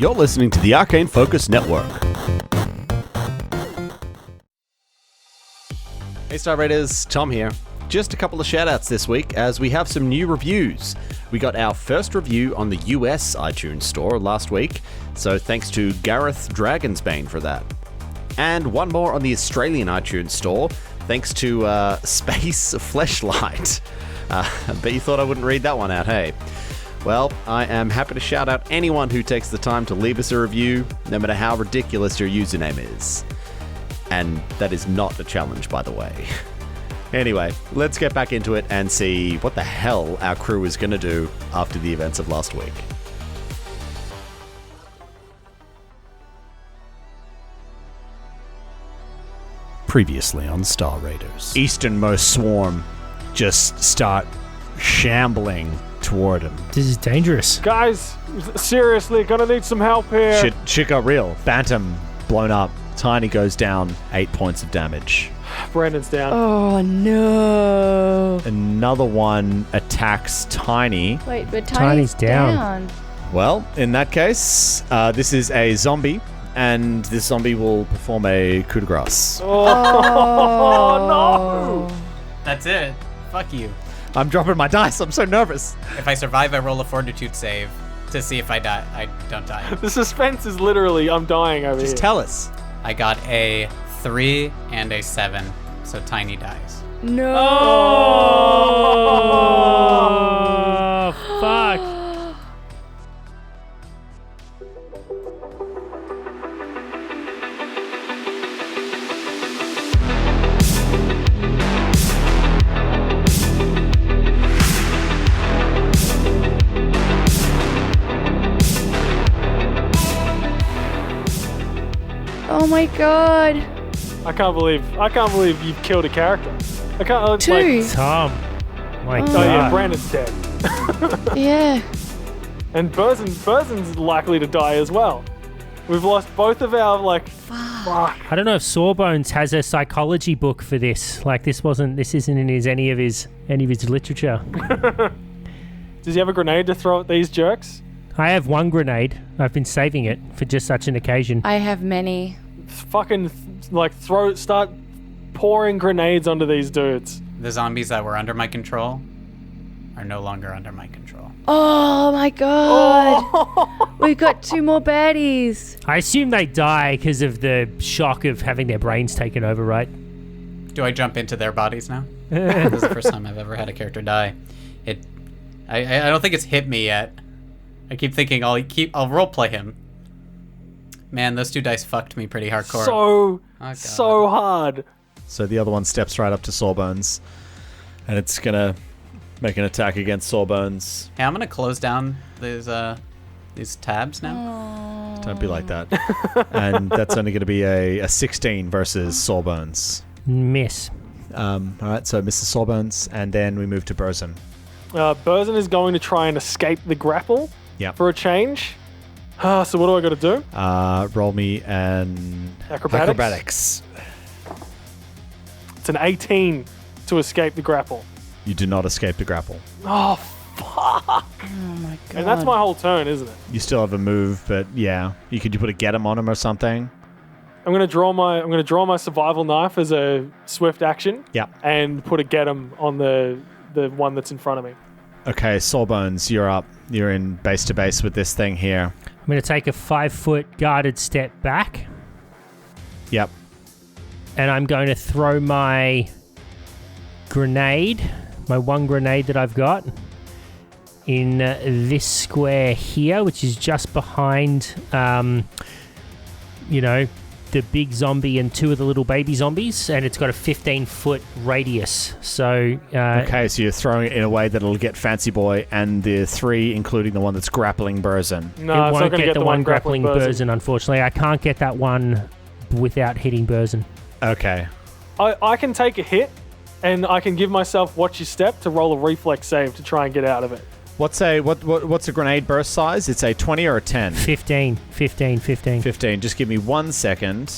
You're listening to the Arcane Focus Network. Hey Star Raiders, Tom here. Just a couple of shoutouts this week as we have some new reviews. We got our first review on the US iTunes store last week, so thanks to Gareth Dragonsbane for that. And one more on the Australian iTunes store, thanks to Space Fleshlight. I bet you thought I wouldn't read that one out, hey? Well, I am happy to shout out anyone who takes the time to leave us a review, no matter how ridiculous your username is. And that is not a challenge, by the way. Anyway, let's get back into it and see what the hell our crew is going to do after the events of last week. Previously on Star Raiders. Easternmost swarm just start shambling toward him. This is dangerous. Guys, seriously, gonna need some help here. Shit got real. Phantom blown up. Tiny goes down 8 points of damage. Brandon's down. Oh no. Another one attacks Tiny. Wait, but Tiny's down. Well, in that case, this is a zombie, and this zombie will perform a coup de grace. Oh, no! That's it. Fuck you. I'm dropping my dice. I'm so nervous. If I survive, I roll a fortitude save to see if I die. I don't die. The suspense is literally, I'm dying over here. Just tell us. I got a 3 and a 7, so Tiny dies. No. Oh, fuck. Oh my god. I can't believe you've killed a character. I can't. Two. Tom. My Oh god. yeah, Brandon's dead. Yeah. And Burzen's likely to die as well. We've lost both of our fuck. I don't know if Sawbones has a psychology book for this. Like this isn't in any of his literature. Does he have a grenade to throw at these jerks? I have one grenade. I've been saving it for just such an occasion. I have many. Fucking start pouring grenades onto these dudes. The zombies that were under my control are no longer under my control. Oh my god. We've got 2 more baddies. I assume they die because of the shock of having their brains taken over, right? Do I jump into their bodies now? This is the first time I've ever had a character die. I don't think it's hit me yet. I keep thinking I'll roleplay him. Man, those 2 dice fucked me pretty hardcore. So hard. So the other one steps right up to Sawbones, and it's gonna make an attack against Sawbones. Hey, I'm gonna close down these tabs now. Oh. Don't be like that. And that's only gonna be a 16 versus Sawbones. Miss. All right, so Mrs. Sawbones, and then we move to Burzen. Burzen is going to try and escape the grapple. Yep. For a change. So what do I got to do? Roll me an Acrobatics. It's an 18 to escape the grapple. You do not escape the grapple. Oh fuck! Oh my god. And that's my whole turn, isn't it? You still have a move, but yeah, you put a get him on him or something. I'm gonna draw my survival knife as a swift action. Yep. And put a get him on the one that's in front of me. Okay, Sawbones, you're up. You're in base to base with this thing here. I'm going to take a 5-foot guarded step back. Yep. And I'm going to throw my grenade, my one grenade that I've got, in this square here, which is just behind, the big zombie and 2 of the little baby zombies, and it's got a 15-foot radius. So okay, so you're throwing it in a way that it'll get Fancy Boy and the 3, including the one that's grappling Burzen. No, it it's won't not gonna get the one grappling Burzen. Burzen, unfortunately. I can't get that one without hitting Burzen. Okay. I can take a hit, and I can give myself watch your step to roll a reflex save to try and get out of it. What's a grenade burst size? It's a 20 or a 10? 15. 15. Just give me 1 second.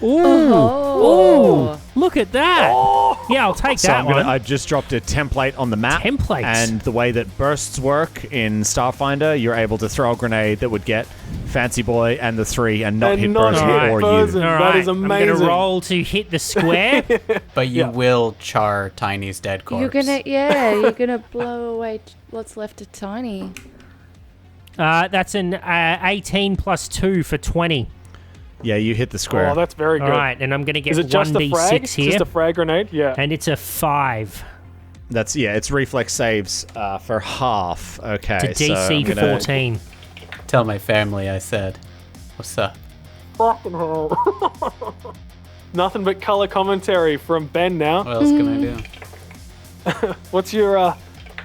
Ooh! Oh. Ooh! Look at that! Oh! Yeah, I'll take So that one. I just dropped a template on the map. Templates. And the way that bursts work in Starfinder, you're able to throw a grenade that would get Fancy Boy and the 3 and not And hit not Burst hit or Burst. you. All That right, is I'm amazing. going to roll to hit the square. But you Yeah. will char Tiny's dead corpse. You're gonna blow away what's left of Tiny. That's an 18 plus 2 for 20. Yeah, you hit the square. Oh, that's very All good. right, and I'm going to get Is it just a frag? 1d6 here. Just a frag grenade? Yeah. And it's a 5. It's reflex saves for half. Okay, It's a so I'm DC gonna- 14. Tell my family I said, what's up? Fucking hell. Nothing but color commentary from Ben now. What else can I do? What's your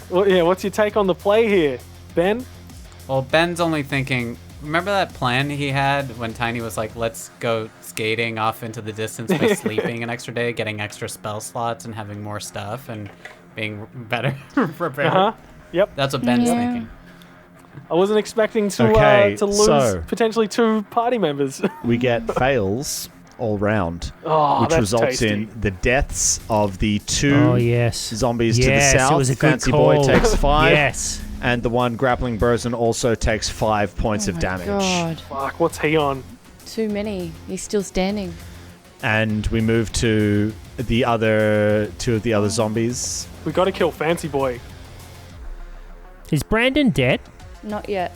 what's your take on the play here, Ben? Well, Ben's only thinking, remember that plan he had when Tiny was like, let's go skating off into the distance by sleeping an extra day, getting extra spell slots and having more stuff and being better prepared? Uh-huh. Yep. That's what Ben's Yeah. thinking. I wasn't expecting to Okay, to lose so- potentially 2 party members. We get fails all round, Oh, which that's results tasty. in the deaths of the 2 Oh, yes. zombies to the Yes, south. it was a good Fancy call. Boy takes 5. Yes. And the one grappling Burzin also takes 5 points Oh of my damage. God. Fuck, what's he on? Too many. He's still standing. And we move to the other 2 of the other zombies. We got to kill Fancy Boy. Is Brandon dead? Not yet.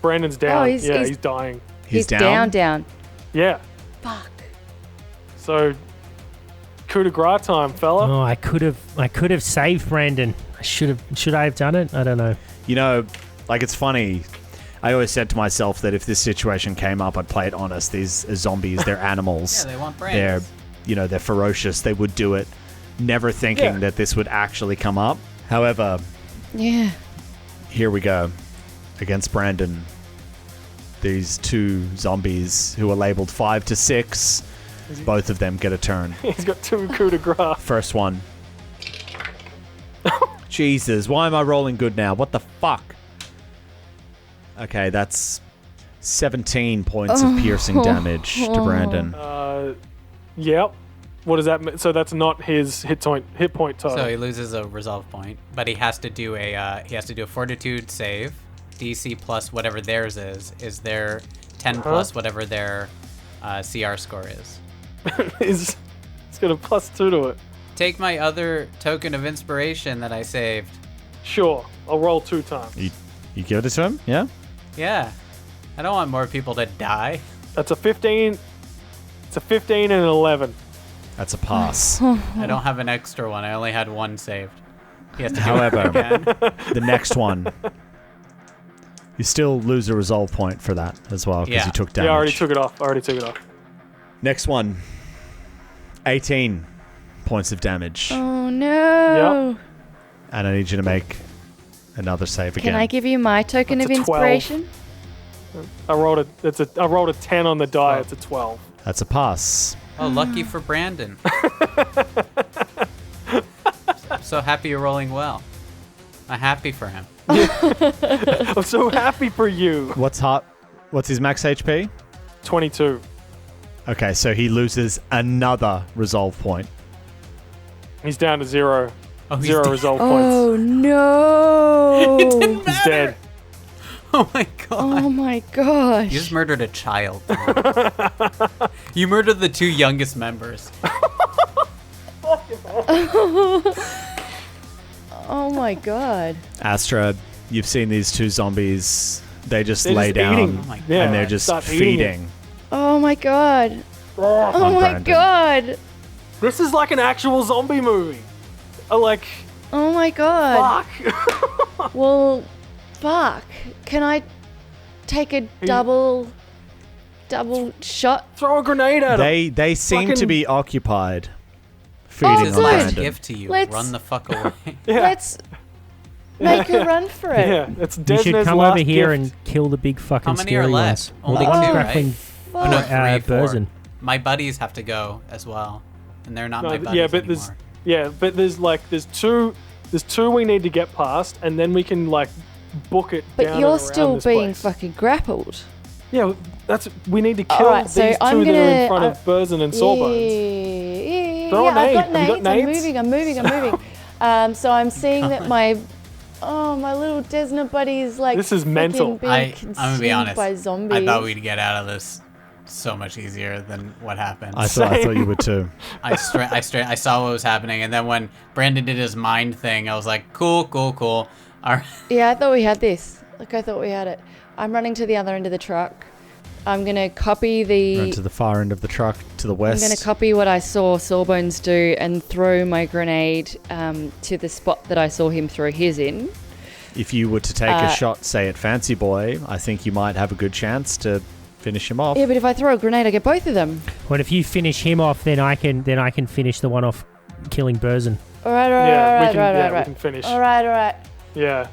Brandon's down. Oh, he's- he's dying. He's down. Yeah. Fuck. So, coup de grace time, fella. Oh, I could have saved Brandon. Should I have done it? I don't know. You know, like, it's funny. I always said to myself that if this situation came up, I'd play it honest. These are zombies, they're animals. Yeah, they want They're, brains. they're ferocious. They would do it, never thinking Yeah. that this would actually come up. However, Yeah. here we go. Against Brandon. These 2 zombies who are labeled 5 to 6. Both of them get a turn. He's got 2 coup de grace. First one. Jesus, why am I rolling good now? What the fuck? Okay, that's 17 points of piercing damage to Brandon. Yep. What does that mean? So that's not his hit point total. So he loses a resolve point, but he has to do a fortitude save. DC plus whatever theirs is their 10 plus whatever their CR score is. He's got a +2 to it. Take my other token of inspiration that I saved. Sure. I'll roll 2 times. You give it to him? Yeah? Yeah. I don't want more people to die. That's a 15. It's a 15 and an 11. That's a pass. I don't have an extra one. I only had one saved. He has to do However, it again. the next one, you still lose a resolve point for that as well because Yeah. you took damage. Yeah, I already took it off. Next one, 18 points of damage. Oh no. And I need you to make another save again. Can I give you my token That's of a 12. inspiration? I rolled a 10 on the die. It's a 12. That's a pass. Oh, lucky for Brandon. So happy you're rolling well. I'm happy for him. I'm so happy for you. What's his max HP? 22. Okay, so he loses another resolve point. He's down to 0. Oh, he's 0 dead. resolve points. Oh no. He's dead. Oh my god. Oh my gosh. You just murdered a child. You murdered the 2 youngest members. Oh my god. Astra, you've seen these 2 zombies. They just They're lay just down eating. Oh my Yeah, and they're just start eating it. feeding. Oh my god. Oh on my Brandon. god. This is like an actual zombie movie. Like, Oh my god. fuck. Well, fuck. Can I take a double shot? Throw a grenade at him. They seem to Fucking- be occupied feeding This is on my Brandon. gift to you. Let's- Run the fuck away. Yeah. Let's make a run for it. Yeah, it's You Desna's should come last over here gift. and kill the big fucking How many are scary left? ones. Only Well, the two, grappling right? Oh, no, Fuck. 3, 4. Burzin. My buddies have to go as well. And they're not No, my th- buddies yeah, but anymore. there's two we need to get past, and then we can like book it. But down you're and around still this being place. fucking grappled. Yeah, we need to kill Alright, these so two I'm that are in gonna- front of Burzin and Sawbones. Throw a I've nade. got Have you got nades. nades? I'm moving. So I'm seeing that my little Desna buddy is like This is mental. being I'm gonna be honest. by zombies. I thought we'd get out of this so much easier than what happened. I thought you would too. I saw what was happening, and then when Brandon did his mind thing, I was like, cool. All right. Yeah, I thought we had this. Like, I thought we had it. I'm running to the other end of the truck. I'm going to copy Run to the far end of the truck to the I'm west. going to copy what I saw Sawbones do and throw my grenade to the spot that I saw him throw his in. If you were to take a shot, say at Fancy Boy, I think you might have a good chance to finish him off. Yeah, but if I throw a grenade, I get both of them. Well, if you finish him off, then I can finish the one off killing Burzin. All right. We can finish. All right. Yeah.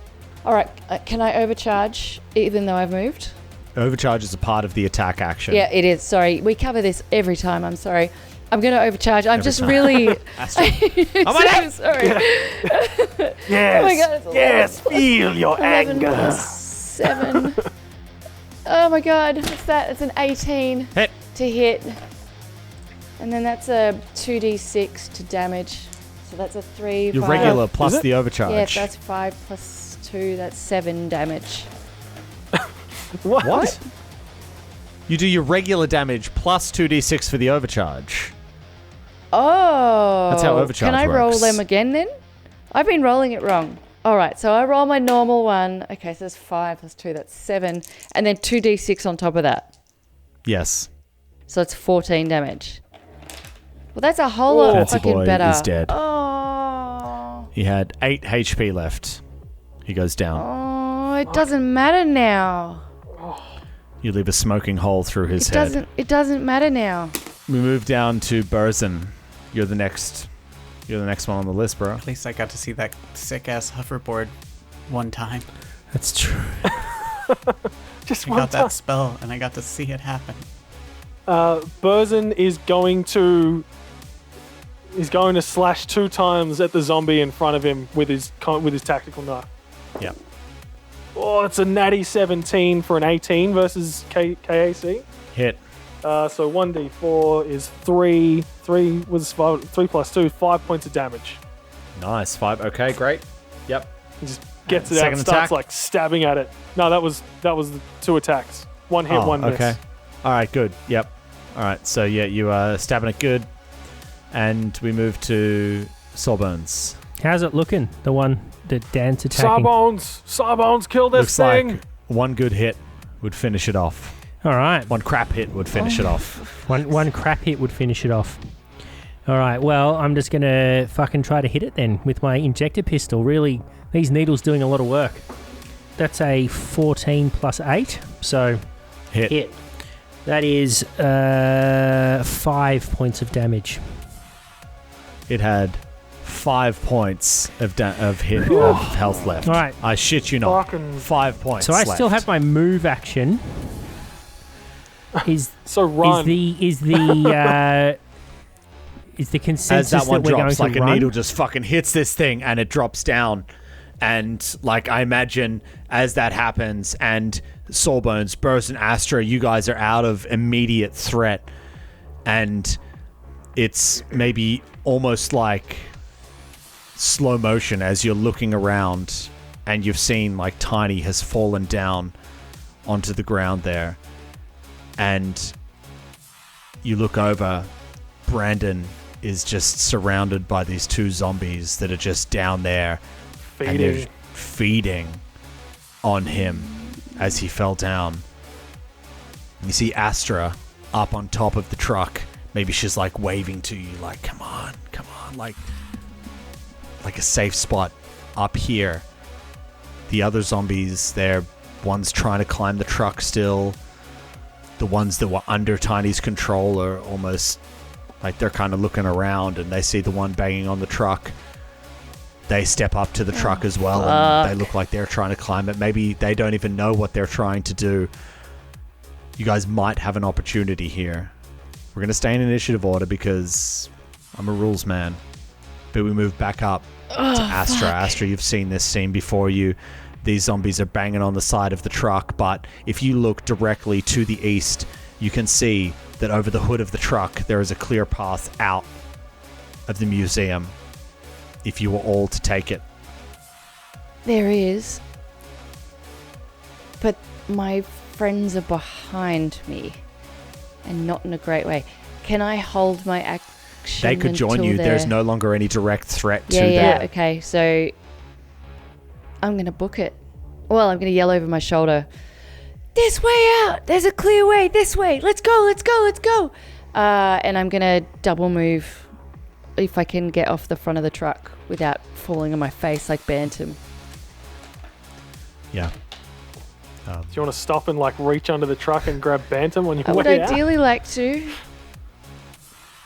All right. Can I overcharge even though I've moved? Overcharge is a part of the attack action. Yeah, it is. Sorry. We cover this every time. I'm sorry. I'm going to overcharge. I'm Every just time. really... my so sorry. Yes. Oh my God, it's yes. Feel your 11 anger. plus 7. Oh my God. What's that? It's an 18 Hit. to hit. And then that's a 2d6 to damage. So that's a 3. Your 5. regular plus Is it? the overcharge. Yeah, that's 5 plus 2. That's 7 damage. What? You do your regular damage plus 2d6 for the overcharge. Oh. That's how overcharge Can I roll works. them again then? I've been rolling it wrong. All right, so I roll my normal one. Okay, so that's 5 plus 2, that's 7. And then 2d6 on top of that. Yes. So it's 14 damage. Well, that's a whole lot Fancy fucking Boy better. is dead. Oh. He had 8 HP left. He goes down. Oh, it doesn't matter now. You leave a smoking hole through his head. It doesn't matter now. We move down to Burzin. You're the next one on the list, bro. At least I got to see that sick ass hoverboard one time. That's true. Just I one got time. that spell, and I got to see it happen. Burzin is going to slash 2 times at the zombie in front of him with his tactical knife. Yep. Oh, it's a natty 17 for an 18 versus KAC. Hit. So 1d4 is 3. 3 was 5, 3 plus 2, 5 points of damage. Nice. 5. Okay, great. Yep. He just gets it out Second and starts attack? like stabbing at it. No, that was the 2 attacks. 1 hit, 1 miss. Okay. All right, good. Yep. All right, so yeah, you are stabbing it good. And we move to Sawbones. How's it looking? The one that Dan's attacking. Sawbones, kill this Looks thing. like one good hit would finish it off. All right. One crap hit would finish it off. One crap hit would finish it off. All right. Well, I'm just going to fucking try to hit it then with my injector pistol. Really, these needles doing a lot of work. That's a 14 plus 8. So, Hit. That is 5 points of damage. It had 5 points of health left. All right. I shit you not. Fucking 5 points So I left. still have my move action. Is so run. is the consensus As that one we're drops, going like to a run? needle just fucking hits this thing and it drops down. And like I imagine as that happens and Sawbones, Burst, and Astra, you guys are out of immediate threat. And it's maybe almost like slow motion as you're looking around and you've seen like Tiny has fallen down onto the ground there. And you look over, Brandon is just surrounded by these 2 zombies that are just down there. And they're feeding on him as he fell down. You see Astra up on top of the truck. Maybe she's like waving to you like, come on, like a safe spot up here. The other zombies, one's trying to climb the truck still. The ones that were under Tiny's control are almost like they're kind of looking around and they see the one banging on the truck. They step up to the truck as well and they look like they're trying to climb it. Maybe they don't even know what they're trying to do. You guys might have an opportunity here. We're going to stay in initiative order because I'm a rules man. But we move back up to Astra. Fuck. Astra, you've seen this scene before you. These zombies are banging on the side of the truck, but if you look directly to the east, you can see that over the hood of the truck, there is a clear path out of the museum if you were all to take it. There is. But my friends are behind me. And not in a great way. Can I hold my action? They could join you. There's no longer any direct threat to them. Yeah, okay. So I'm going to book it. Well, I'm going to yell over my shoulder, this way out. There's a clear way. This way. Let's go, let's go, let's go. And I'm going to double move if I can get off the front of the truck without falling on my face like Bantam. Yeah. Do you want to stop and like reach under the truck and grab Bantam when you I would way out? ideally like to,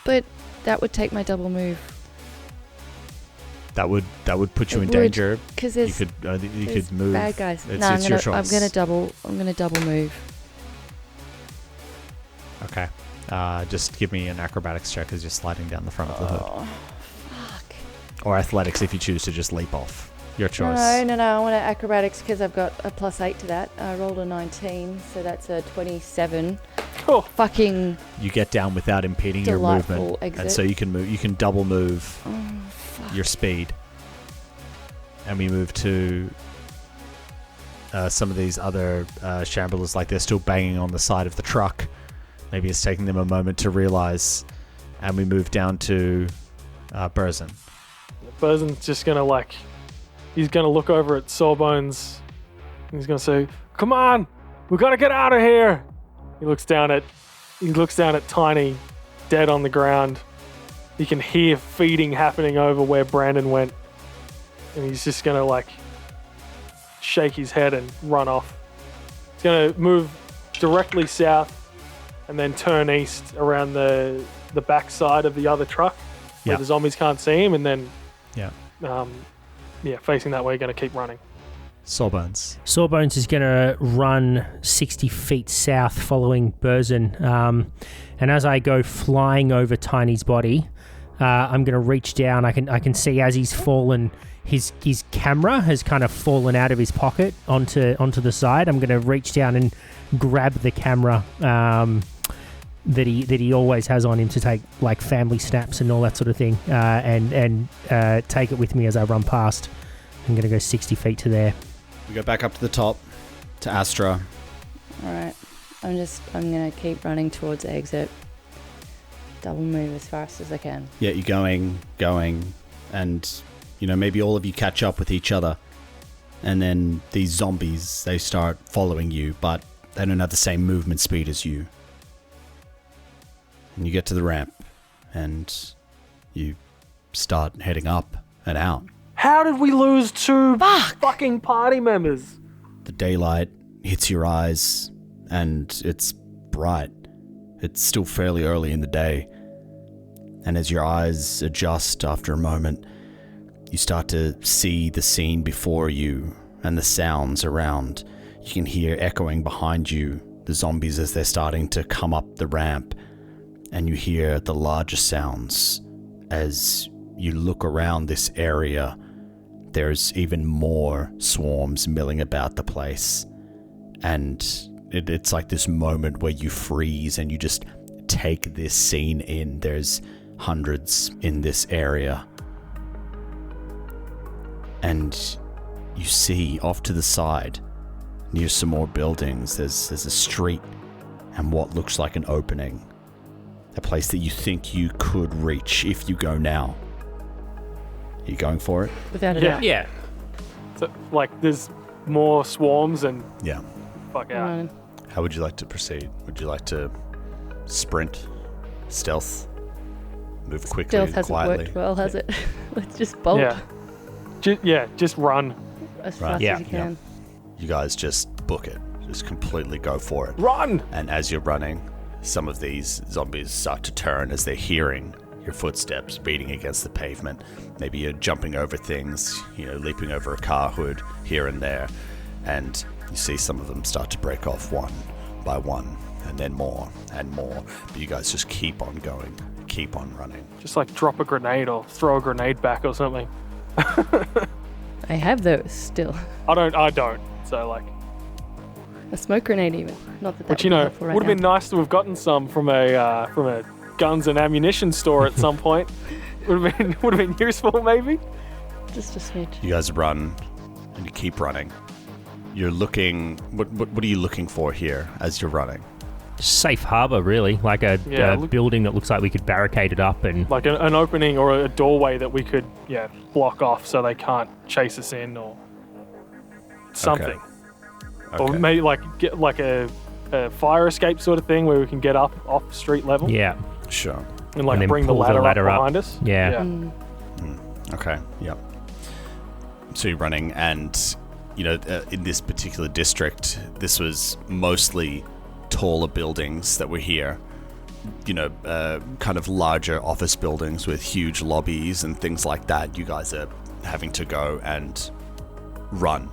but that would take my double move. That would put you It in would, danger. Because You there's could move. bad guys. It's, No, it's your choice. I'm gonna double move. Okay. Just give me an acrobatics check as you're sliding down the front of the hood. Oh, fuck. Or athletics if you choose to just leap off. Your choice. No. I want to acrobatics because I've got a +8 to that. I rolled a 19, so that's a 27. Oh. Fucking You get down without impeding your delightful movement, exit. and so you can move. You can double move fuck. your speed, and we move to some of these other shamblers. Like they're still banging on the side of the truck. Maybe it's taking them a moment to realize, and we move down to Burzin. Burzen's just gonna he's gonna look over at Sawbones. And he's gonna say, "Come on, we gotta get out of here." He looks down at Tiny, dead on the ground. You can hear feeding happening over where Brandon went, and he's just gonna shake his head and run off. He's gonna move directly south, and then turn east around the back side of the other truck, where Yeah. the zombies can't see him, and then Yeah. facing that way, going to keep running. Sawbones. Sawbones is going to run 60 feet south following Burzin. And as I go flying over Tiny's body, I'm going to reach down. I can see as he's fallen, his camera has kind of fallen out of his pocket onto the side. I'm going to reach down and grab the camera that he always has on him to take like family snaps and all that sort of thing, and take it with me as I run past. I'm going to go 60 feet to there. We go back up to the top to Astra. All right. I'm gonna keep running towards the exit. Double move as fast as I can. Yeah, you're going, and maybe all of you catch up with each other, and then these zombies, they start following you, but they don't have the same movement speed as you. And you get to the ramp, and you start heading up and out. How did we lose two fucking party members? The daylight hits your eyes, and it's bright. It's still fairly early in the day. And as your eyes adjust after a moment, you start to see the scene before you and the sounds around. You can hear echoing behind you the zombies as they're starting to come up the ramp. And you hear the larger sounds as you look around this area. There's even more swarms milling about the place. And it's like this moment where you freeze and you just take this scene in. There's hundreds in this area. And you see off to the side, near some more buildings, there's a street and what looks like an opening. A place that you think you could reach if you go now. Are you going for it? Without a Yeah. doubt. Yeah. So, there's more swarms and Yeah. fuck out. Running. How would you like to proceed? Would you like to sprint, stealth, move quickly, Stealth hasn't quietly? worked well, has it? Let's just bolt Yeah. Just run. as Right. fast Yeah. as you can. You guys just book it. Just completely go for it. Run! And as you're running, some of these zombies start to turn as they're hearing your footsteps beating against the pavement. Maybe you're jumping over things, leaping over a car hood here and there. And you see some of them start to break off one by one, and then more and more. But you guys just keep on going, keep on running. Just drop a grenade or throw a grenade back or something. I have those still. I don't. So A smoke grenade even. Not that which would be helpful right would have been now. nice to have gotten some from a guns and ammunition store at some point. would have been useful, maybe. Just a smidge. You guys run, and you keep running. You're looking. What are you looking for here as you're running? Safe harbor, really. Like a building that looks like we could barricade it up and... Like an opening or a doorway that we could, block off so they can't chase us in or something. Okay. Or maybe get like a fire escape sort of thing where we can get up off street level. Yeah. Sure. And And then bring the pull ladder up behind us. Yeah. Okay. Yep. So you're running, and in this particular district, this was mostly taller buildings that were here. Kind of larger office buildings with huge lobbies and things like that. You guys are having to go and run.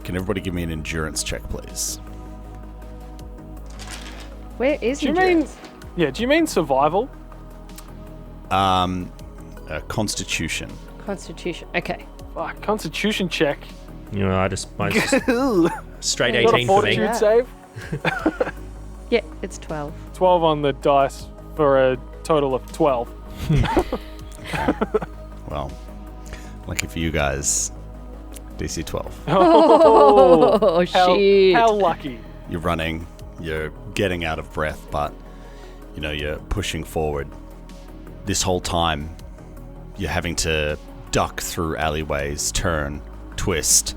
Can everybody give me an endurance check, please? Where is Do you endurance? do you mean survival? Constitution. Constitution. Okay. Fuck, constitution check. I just straight Not a 18 for me. fortitude save. Yeah, it's 12. 12 on the dice for a total of 12. Well, lucky for you guys, DC 12. Oh, shit. How lucky. You're running, you're getting out of breath, but you're pushing forward. This whole time, you're having to duck through alleyways, turn, twist.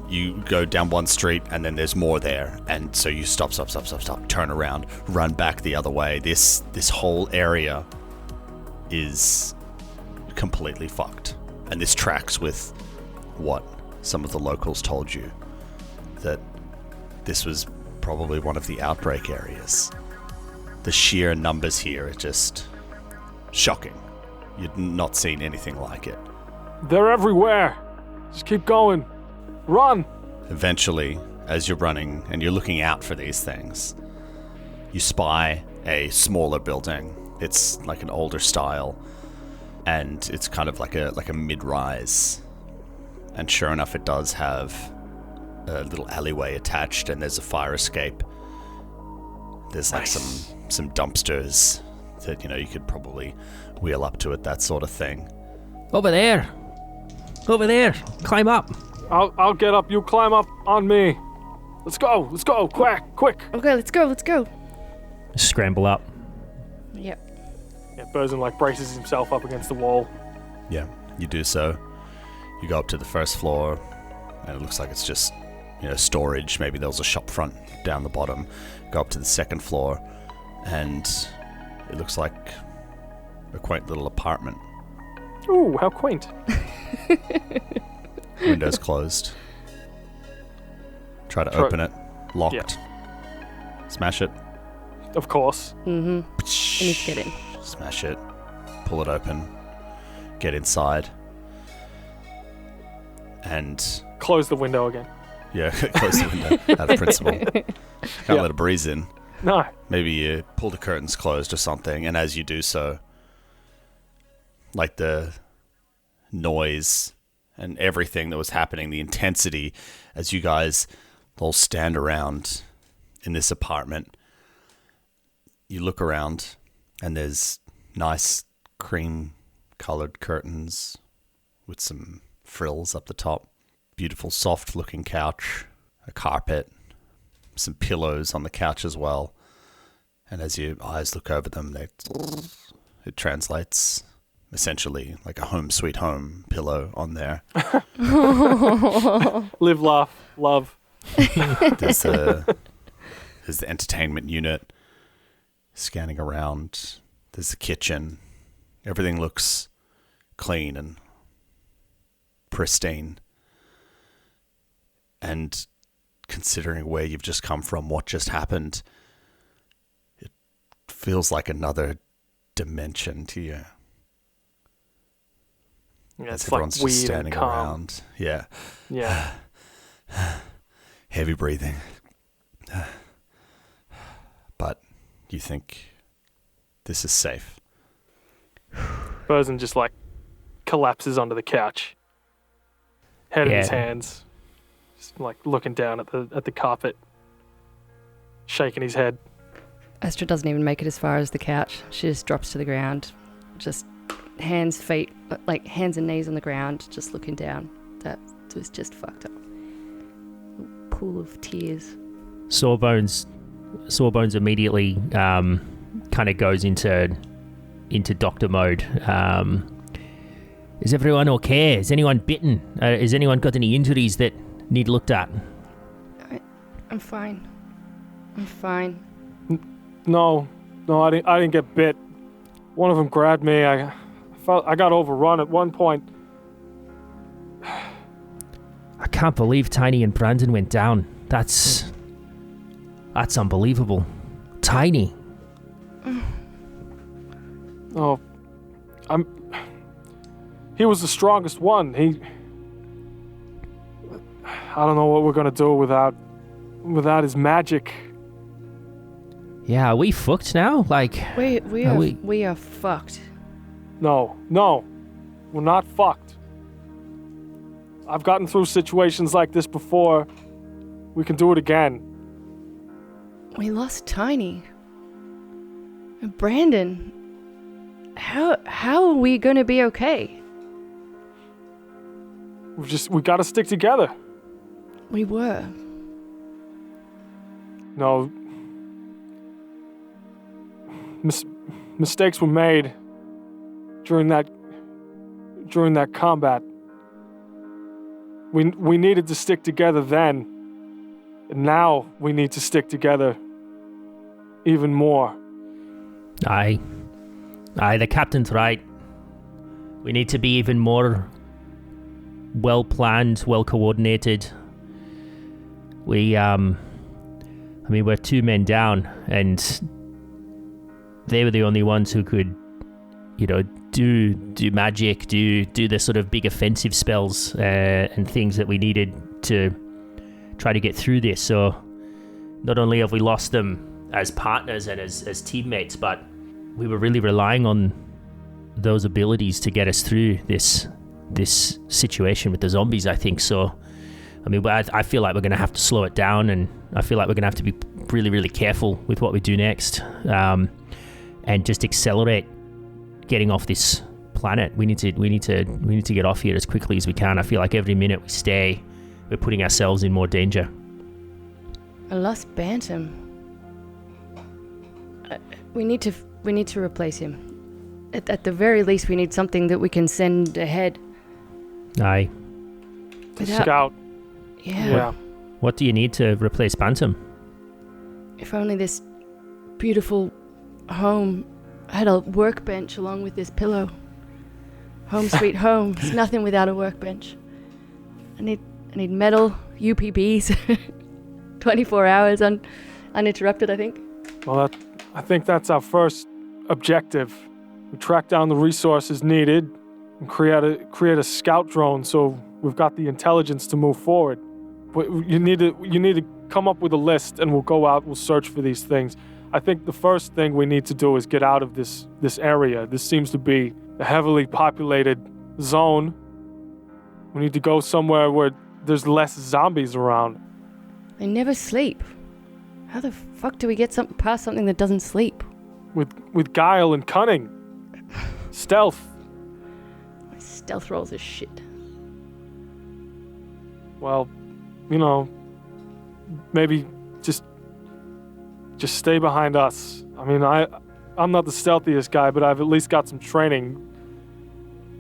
You go down one street and then there's more there, and so you stop, turn around, run back the other way. This whole area is completely fucked, and this tracks with what some of the locals told you, that this was probably one of the outbreak areas. The sheer numbers here are just shocking. You'd not seen anything like it. They're everywhere. Just keep going. Run. Eventually, as you're running and you're looking out for these things, you spy a smaller building. It's like an older style, and it's kind of like a mid-rise. And sure enough, it does have a little alleyway attached, and there's a fire escape. There's like some dumpsters that you could probably wheel up to it, that sort of thing. Over there. Climb up. I'll get up. You climb up on me. Let's go. Quick. Okay, let's go. Scramble up. Yep. Yeah, Bosun braces himself up against the wall. Yeah, you do so. You go up to the first floor, and it looks like it's just storage. Maybe there was a shop front down the bottom. Go up to the second floor, and it looks like a quaint little apartment. Ooh, how quaint. Windows closed. Try to open it. Locked. Yeah. Smash it. Of course. Mm-hmm. I need to get in. Smash it. Pull it open. Get inside. And Close the window again. yeah, close the window out of principle. Can't let a breeze in. No. Maybe you pull the curtains closed or something, and as you do so, like the noise and everything that was happening, the intensity as you guys all stand around in this apartment, you look around and there's nice cream-colored curtains with some frills up the top, beautiful soft-looking couch, a carpet, some pillows on the couch as well. And as your eyes look over them, it translates essentially like a home sweet home pillow on there. Live, laugh, love. There's the entertainment unit scanning around. There's the kitchen. Everything looks clean and pristine. And considering where you've just come from, what just happened, it feels like another dimension to you. Yeah, As it's everyone's weird just standing and calm. around. Yeah. Yeah. Heavy breathing. But you think this is safe. Bosun just collapses onto the couch. Head in his hands. Just looking down at the carpet. Shaking his head. Astra doesn't even make it as far as the couch. She just drops to the ground, just hands and knees on the ground, just looking down. That was just fucked up. Pool of tears. Sawbones immediately kind of goes into doctor mode. Is everyone okay? Is anyone bitten? Has anyone got any injuries that need looked at? I'm fine. I'm fine. No, I didn't get bit. One of them grabbed me. I felt I got overrun at one point. I can't believe Tiny and Brandon went down. That's unbelievable. Tiny. Oh, he was the strongest one. I don't know what we're gonna do without his magic. Yeah, are we fucked now? Like, we are fucked. No, we're not fucked. I've gotten through situations like this before. We can do it again. We lost Tiny. And Brandon. How are we gonna be okay? We gotta stick together. We were. No. Mistakes were made during that combat. We needed to stick together then, and now we need to stick together even more. Aye, the captain's right. We need to be even more well-planned, well-coordinated. We're 2 men down, and they were the only ones who could, do magic, do the sort of big offensive spells and things that we needed to try to get through this. So not only have we lost them as partners and as teammates, but we were really relying on those abilities to get us through this situation with the zombies, I think. So, I feel like we're going to have to slow it down, and I feel like we're going to have to be really, really careful with what we do next, and just accelerate getting off this planet. We need to get off here as quickly as we can. I feel like every minute we stay, we're putting ourselves in more danger. I lost Bantam. We need to replace him. At the very least, we need something that we can send ahead. Aye. Scout. Yeah. What do you need to replace Bantam? If only this beautiful home had a workbench along with this pillow. Home sweet home. It's nothing without a workbench. I need metal UPBs. 24 hours uninterrupted, I think. Well, I think that's our first objective. We track down the resources needed and create a scout drone, so we've got the intelligence to move forward. But you need to come up with a list, and we'll go out. We'll search for these things. I think the first thing we need to do is get out of this area. This seems to be a heavily populated zone. We need to go somewhere where there's less zombies around. They never sleep. How the fuck do we get past something that doesn't sleep? With guile and cunning. Stealth. My stealth rolls are shit. Well, maybe just stay behind us. I'm not the stealthiest guy, but I've at least got some training.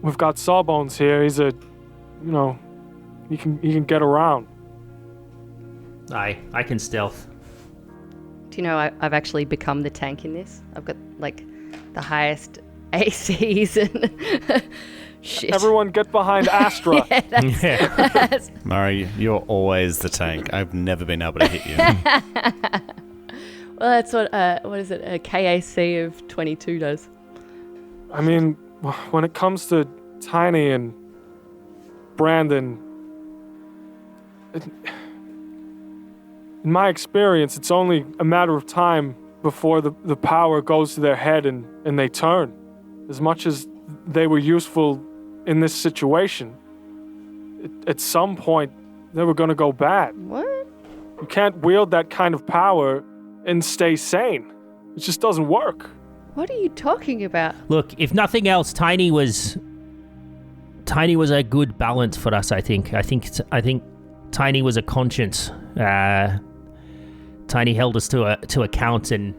We've got Sawbones here. He's he can get around. Aye, I can stealth. Do you know I've actually become the tank in this? I've got the highest ACs and shit. Everyone get behind Astra. That's Murray, you're always the tank. I've never been able to hit you. Well, that's what is it? A KAC of 22 does. When it comes to Tiny and Brandon, in my experience, it's only a matter of time before the power goes to their head and they turn. As much as they were useful in this situation, at some point, they were going to go bad. What? You can't wield that kind of power and stay sane. It just doesn't work. What are you talking about? Look, if nothing else, Tiny was a good balance for us. I think Tiny was a conscience. Tiny held us to account and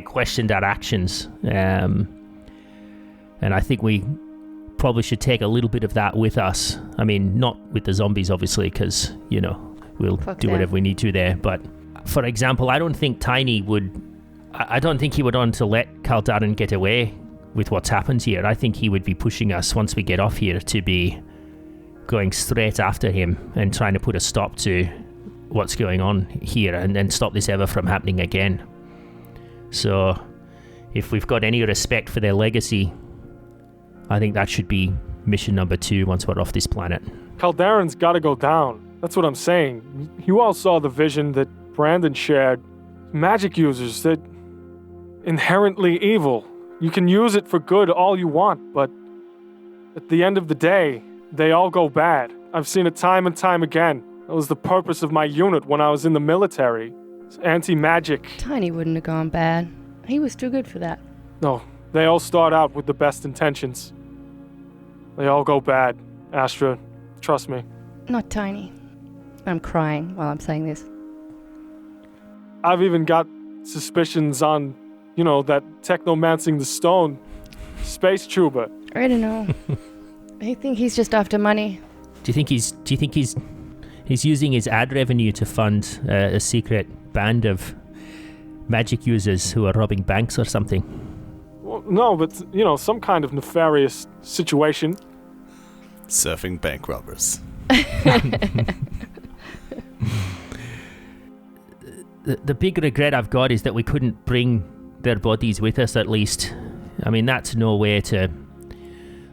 questioned our actions. And I think we probably should take a little bit of that with us. I mean, not with the zombies, obviously, because, we'll do whatever we need to there. But, for example, I don't think he would want to let Kaldaren get away with what's happened here. I think he would be pushing us, once we get off here, to be going straight after him and trying to put a stop to what's going on here and stop this ever from happening again. So, if we've got any respect for their legacy, I think that should be mission number 2 once we're off this planet. Kaldaren's got to go down. That's what I'm saying. You all saw the vision that Brandon shared. Magic users, that inherently evil. You can use it for good all you want, but at the end of the day, they all go bad. I've seen it time and time again. That was the purpose of my unit when I was in the military. It's anti-magic. Tiny wouldn't have gone bad. He was too good for that. No, they all start out with the best intentions. They all go bad, Astra. Trust me. Not Tiny. I'm crying while I'm saying this. I've even got suspicions on, that technomancing the stone space tuber. I don't know. I think he's just after money. Do you think he's using his ad revenue to fund a secret band of magic users who are robbing banks or something? Well, no, but, some kind of nefarious situation. Surfing bank robbers. The big regret I've got is that we couldn't bring their bodies with us, at least. I mean, that's no way to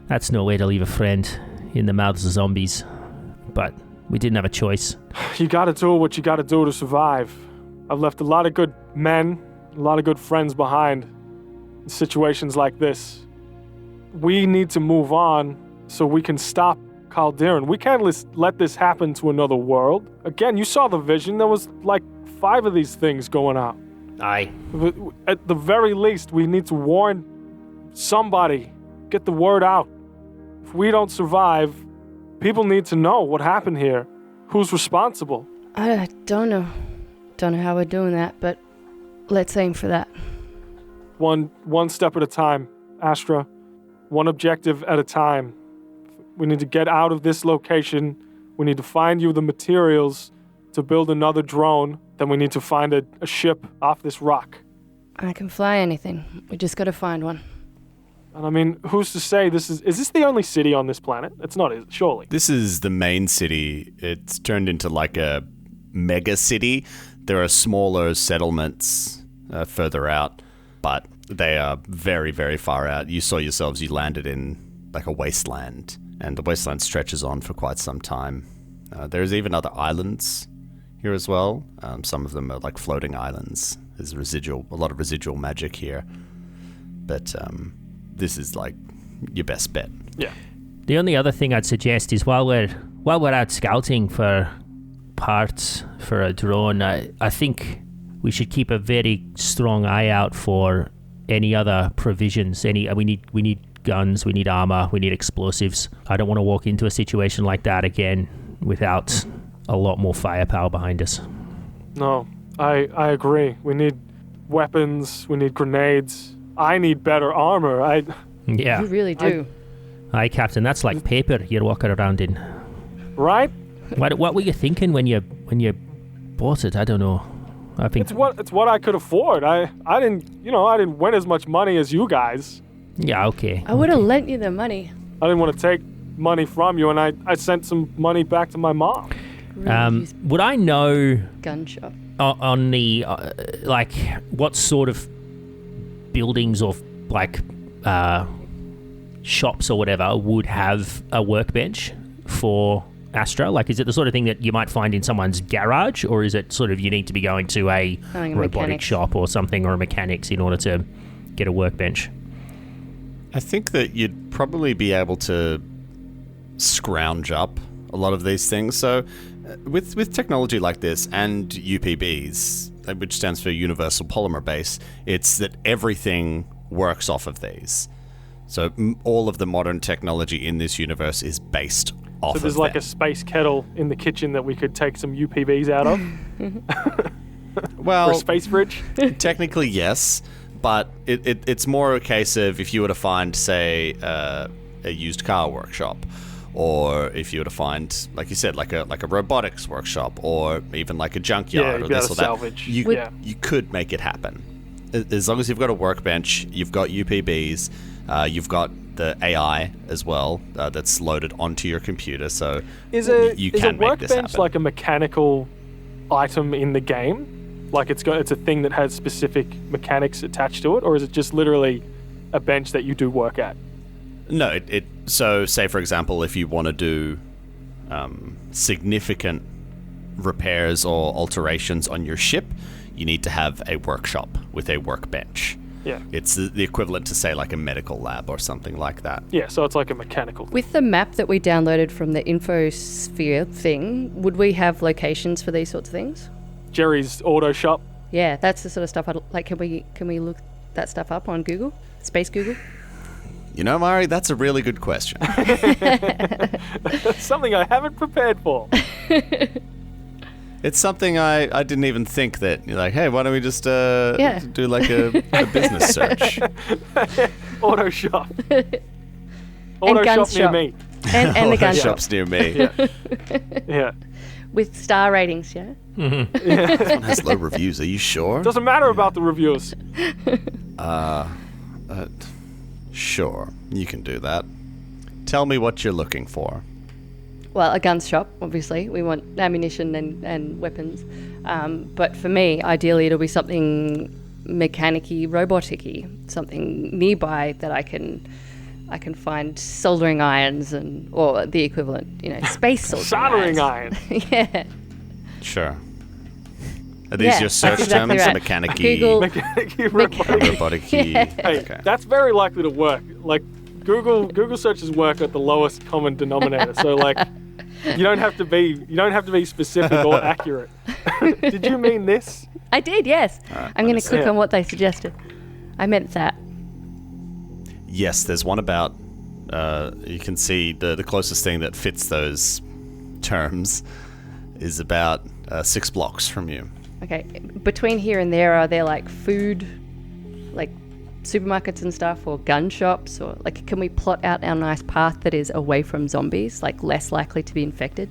leave a friend in the mouths of zombies. But we didn't have a choice. You gotta do what you gotta do to survive. I've left a lot of good men, a lot of good friends behind in situations like this. We need to move on so we can stop Kaldaren. We can't let this happen to another world. Again, you saw the vision. There was like 5 of these things going on. Aye. At the very least, we need to warn somebody. Get the word out. If we don't survive, people need to know what happened here. Who's responsible? I don't know. Don't know how we're doing that, but let's aim for that. One step at a time, Astra. One objective at a time. We need to get out of this location. We need to find you the materials to build another drone. Then we need to find a ship off this rock. I can fly anything. We just gotta find one. And I mean, who's to say is this the only city on this planet? It's not, is it? Surely. This is the main city. It's turned into like a mega city. There are smaller settlements further out, but they are very, very far out. You saw yourselves, you landed in like a wasteland, and the wasteland stretches on for quite some time. There's even other islands here as well. Some of them are like floating islands. There's a lot of residual magic here. But this is like your best bet. Yeah. The only other thing I'd suggest is while we're out scouting for parts for a drone, I think we should keep a very strong eye out for any other provisions. We need guns, we need armor, we need explosives. I don't want to walk into a situation like that again without a lot more firepower behind us. No, I agree. We need weapons, we need grenades. I need better armor. Yeah. You really do. Aye, Captain, that's like paper you're walking around in. Right? What were you thinking when you bought it? I don't know. I think it's what I could afford. I didn't win as much money as you guys. Yeah, okay. I would have lent you the money. I didn't want to take money from you, and I sent some money back to my mom. Would I know Gun shop. on the like what sort of buildings or like shops or whatever would have a workbench for Astra? Like, is it the sort of thing that you might find in someone's garage, or is it sort of you need to be going to a robotic mechanics shop or something, or a mechanics in order to get a workbench? I think that you'd probably be able to scrounge up a lot of these things. So with technology like this and UPBs, which stands for Universal Polymer Base, it's that everything works off of these. So all of the modern technology in this universe is based off of them. So there's like a space kettle in the kitchen that we could take some UPVs out of? Well, or a space fridge? technically, yes. But it's more a case of if you were to find, say, a used car workshop, or if you were to find, like you said, like a robotics workshop, or even like a junkyard, or this or salvage. that, you could make it happen. As long as you've got a workbench, you've got UPBs, you've got the AI as well that's loaded onto your computer, so you can make this happen. Is a workbench like a mechanical item in the game? Like it's a thing that has specific mechanics attached to it, or is it just literally a bench that you do work at? No, so say for example, if you want to do significant repairs or alterations on your ship, you need to have a workshop with a workbench. Yeah. It's the equivalent to, say, like a medical lab or something like that. Yeah, so it's like a mechanical thing. With the map that we downloaded from the infosphere thing, would we have locations for these sorts of things? Jerry's auto shop. Yeah, that's the sort of stuff I'd like. Can we look that stuff up on Google? Space Google? You know, Mari, that's a really good question. That's something I haven't prepared for. It's something I didn't even think that, you're like, hey, why don't we just do like a business search? Auto shop. Auto gun shop near shop. me. And the gun shop. Shops near me. Yeah. With star ratings, yeah? This one has low reviews. Are you sure? Doesn't matter about the reviews. Sure, you can do that. Tell me what you're looking for. Well, a gun shop, obviously. We want ammunition and weapons. But for me, ideally, it'll be something mechanic-y, robotic-y, something nearby that I can find soldering irons or the equivalent, space soldering iron. Yeah. Sure. Are these your search that's exactly terms? right. Mechanic-y, Google- Mechanic-y, robotic-y. robotic-y. Hey, Okay. that's very likely to work. Like, Google searches work at the lowest common denominator. So, like, you don't have to be specific or accurate. Did you mean this? I did, yes. I'm going to click Yeah. on what they suggested. I meant that. Yes, there's one about, you can see the closest thing that fits those terms is about 6 blocks from you. Okay. Between here and there, are there like food, like supermarkets and stuff, or gun shops, or like can we plot out our nice path that is away from zombies, like less likely to be infected?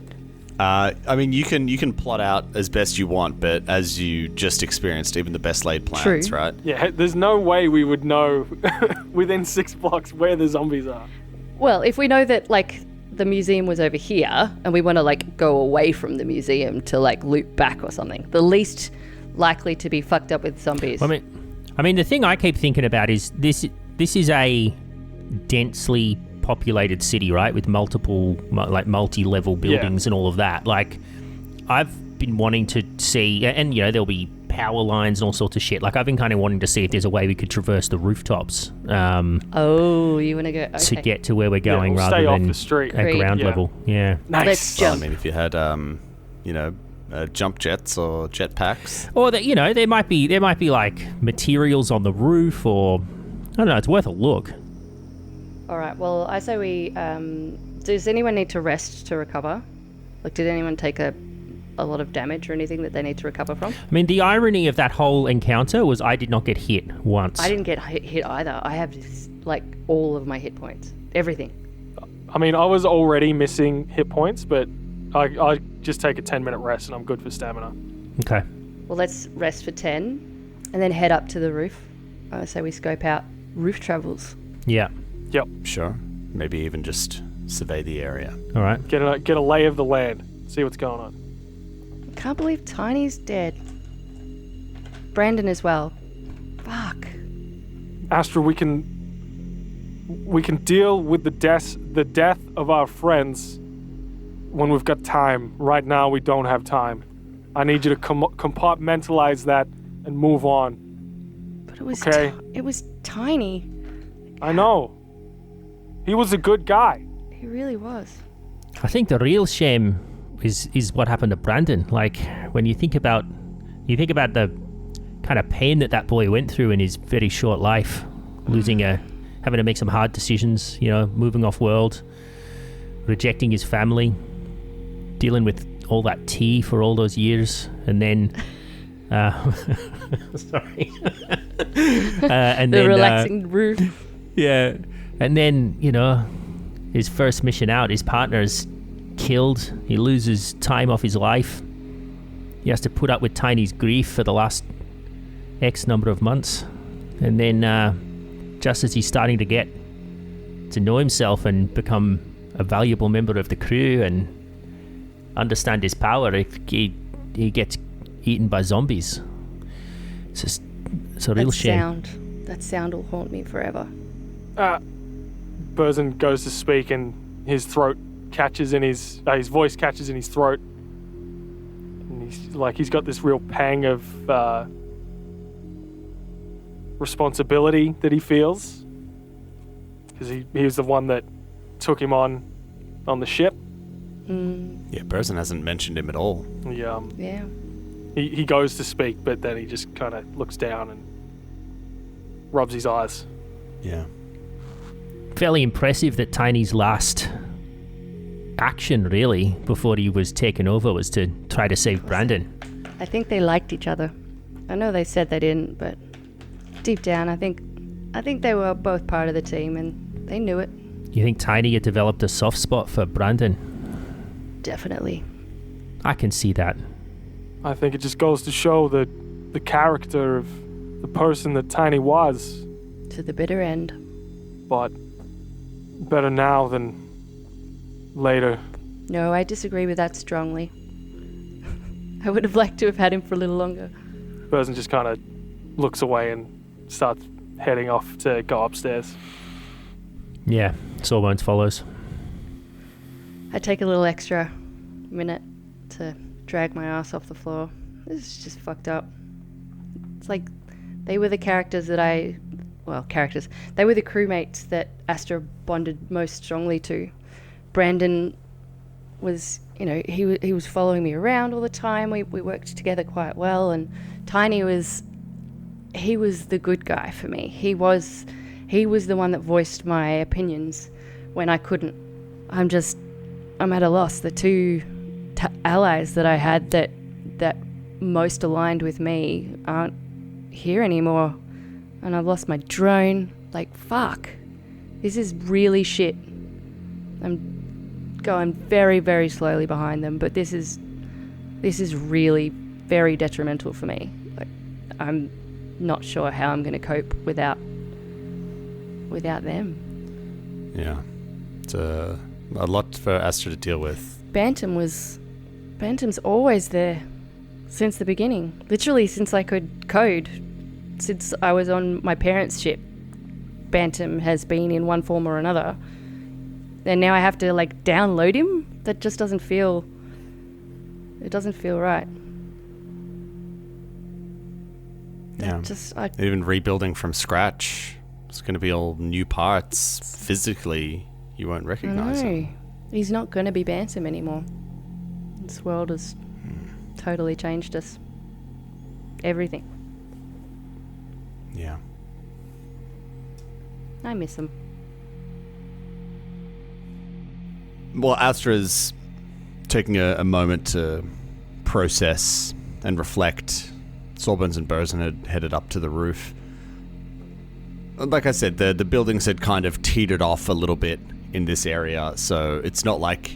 I mean, you can plot out as best you want, but as you just experienced, even the best laid plans, True. right? Yeah, there's no way we would know within 6 blocks where the zombies are. Well, if we know that like the museum was over here and we want to like go away from the museum to like loop back or something, the least likely to be fucked up with zombies. I mean, the thing I keep thinking about is this is a densely populated city, right, with multiple like multi-level buildings and all of that. Like, I've been wanting to see, and there'll be power lines and all sorts of shit. Like, I've been kind of wanting to see if there's a way we could traverse the rooftops. Oh, you want to go to get to where we're going we'll rather stay than off the street. at ground Yeah. level. Yeah. Nice. Let's Well, I jump. mean, if you had, jump jets or jetpacks. Or that there might be like materials on the roof, or I don't know. It's worth a look. All right. Well, I say we. Does anyone need to rest to recover? Like, did anyone take a lot of damage or anything that they need to recover from? I mean, the irony of that whole encounter was I did not get hit once. I didn't get hit either. I have like all of my hit points, everything. I mean, I was already missing hit points, but I just take a 10-minute rest and I'm good for stamina. Okay. Well, let's rest for 10, and then head up to the roof. So we scope out roof travels. Yeah. Yep. Sure. Maybe even just survey the area. All right. Get a lay of the land. See what's going on. Can't believe Tiny's dead. Brandon as well. Fuck. Astra, we can deal with the death of our friends when we've got time. Right now, we don't have time. I need you to compartmentalize that and move on. But it was Okay. it was Tiny. I know. He was a good guy. He really was. I think the real shame is what happened to Brandon. Like, when you think about, You think about the kind of pain that boy went through in his very short life, having to make some hard decisions, moving off world, rejecting his family, dealing with all that tea for all those years, and then sorry. And the then relaxing roof. yeah, and then his first mission out, his partner's killed. He loses time off his life. He has to put up with Tiny's grief for the last X number of months, and then just as he's starting to get to know himself and become a valuable member of the crew and understand his power, he gets eaten by zombies. It's a real shame. That sound will haunt me forever. Burzin goes to speak and his throat catches in his voice catches in his throat, and he's got this real pang of responsibility that he feels, because he was the one that took him on the ship. Yeah, Burzin hasn't mentioned him at all. Yeah. He goes to speak, but then he just kind of looks down and rubs his eyes. Yeah. Fairly impressive that Tiny's last action, really, before he was taken over, was to try to save Brandon. I think they liked each other. I know they said they didn't, but deep down, I think they were both part of the team, and they knew it. You think Tiny had developed a soft spot for Brandon? Definitely. I can see that. I think it just goes to show the character of the person that Tiny was. To the bitter end. But better now than later. No, I disagree with that strongly. I would have liked to have had him for a little longer. Burzin just kind of looks away and starts heading off to go upstairs. Yeah, Sawbones follows. I take a little extra minute to drag my ass off the floor. This is just fucked up. It's like they were the characters that they were the crewmates that Astra bonded most strongly to. Brandon was, he was following me around all the time. We worked together quite well, and Tiny was the good guy for me. He was the one that voiced my opinions when I couldn't. I'm at a loss. The two allies that I had that most aligned with me aren't here anymore, and I've lost my drone. Like, fuck, this is really shit. I'm going very, very slowly behind them, but this is really very detrimental for me. Like, I'm not sure how I'm going to cope without them. Yeah, it's a lot for Astra to deal with. Bantam's always there since the beginning. Literally since I could code. Since I was on my parents' ship, Bantam has been in one form or another. And now I have to download him? That just doesn't feel right. Yeah. Even rebuilding from scratch, it's going to be all new parts. Physically, you won't recognize him. He's not going to be Bantam anymore. This world has totally changed us. Everything. Yeah. I miss him. Well, Astra's taking a moment to process and reflect. Sawbones and Burzin had headed up to the roof. Like I said, the buildings had kind of teetered off a little bit in this area, so it's not like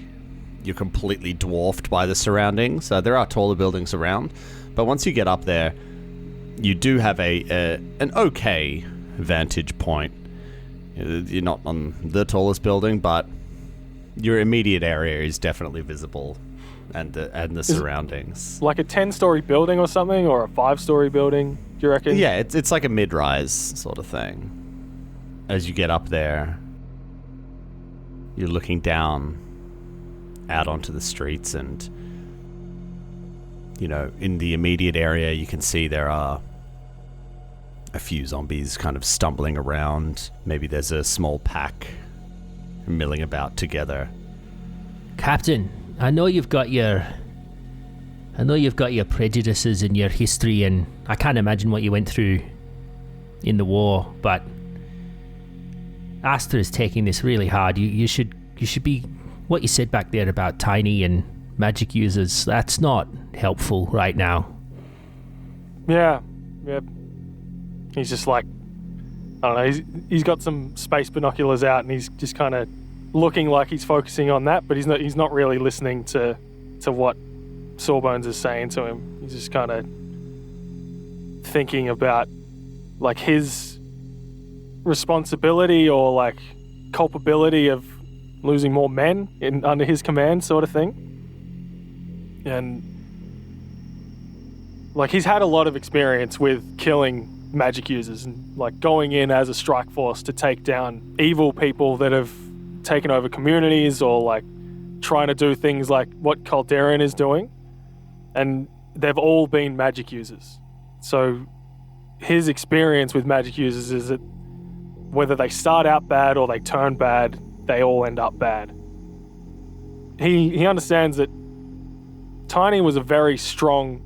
you're completely dwarfed by the surroundings. There are taller buildings around, but once you get up there, you do have an okay vantage point. You're not on the tallest building, but your immediate area is definitely visible, and the surroundings. Like a 10-story building or something, or a 5-story building, do you reckon? Yeah, it's like a mid-rise sort of thing. As you get up there, you're looking down out onto the streets, and in the immediate area you can see there are a few zombies kind of stumbling around. Maybe there's a small pack milling about together. Captain, I know you've got your I know you've got your prejudices and your history, and I can't imagine what you went through in the war, but Asta is taking this really hard. You should be, what you said back there about Tiny and magic users, that's not helpful right now. Yeah. He's just like, I don't know, he's got some space binoculars out and he's just kind of looking like he's focusing on that, but he's not really listening to what Sawbones is saying to him. He's just kind of thinking about like his responsibility or like culpability of losing more men under his command, sort of thing. And like he's had a lot of experience with killing magic users and like going in as a strike force to take down evil people that have taken over communities or like trying to do things like what Calderian is doing. And they've all been magic users. So his experience with magic users is that whether they start out bad or they turn bad, they all end up bad. He understands that Tiny was a very strong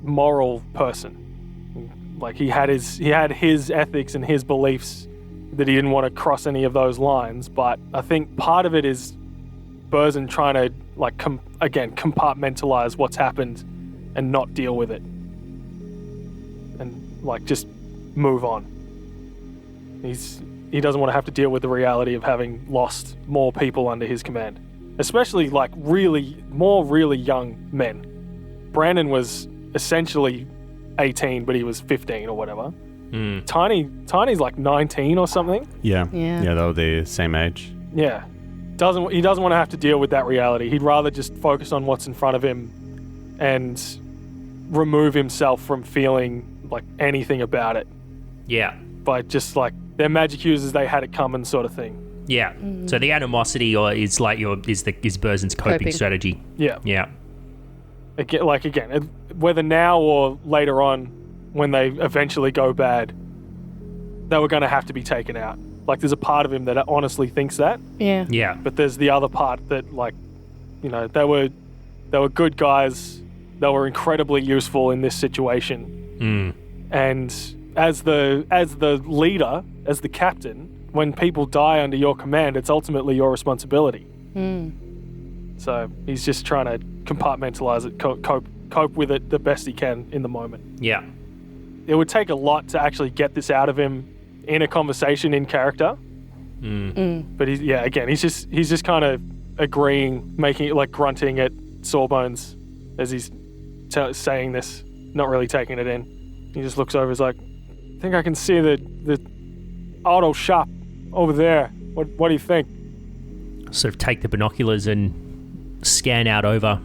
moral person. Like he had his ethics and his beliefs that he didn't want to cross any of those lines. But I think part of it is Burzin trying to like compartmentalize what's happened and not deal with it, and like just move on. He doesn't want to have to deal with the reality of having lost more people under his command, especially like really young men. Brandon was essentially 18, but he was 15 or whatever. Tiny's like 19 or something. Yeah, they're the same age. Yeah. He doesn't want to have to deal with that reality. He'd rather just focus on what's in front of him and remove himself from feeling like anything about it. Yeah. By just like, they're magic users, they had it coming sort of thing. Yeah. So the animosity is like is Burzin's coping strategy. Yeah. Yeah. Again, whether now or later on when they eventually go bad, they were going to have to be taken out. Like, there's a part of him that honestly thinks that. Yeah. Yeah. But there's the other part that, like, you know, they were good guys. They were incredibly useful in this situation. And as the leader, as the captain, when people die under your command, it's ultimately your responsibility. So he's just trying to compartmentalize it, cope with it the best he can in the moment. Yeah. It would take a lot to actually get this out of him in a conversation in character. But he's just kind of agreeing, making it like grunting at Sawbones as he's saying this, not really taking it in. He just looks over, he's like, I think I can see the auto shop over there. What do you think? Sort of take the binoculars and scan out over.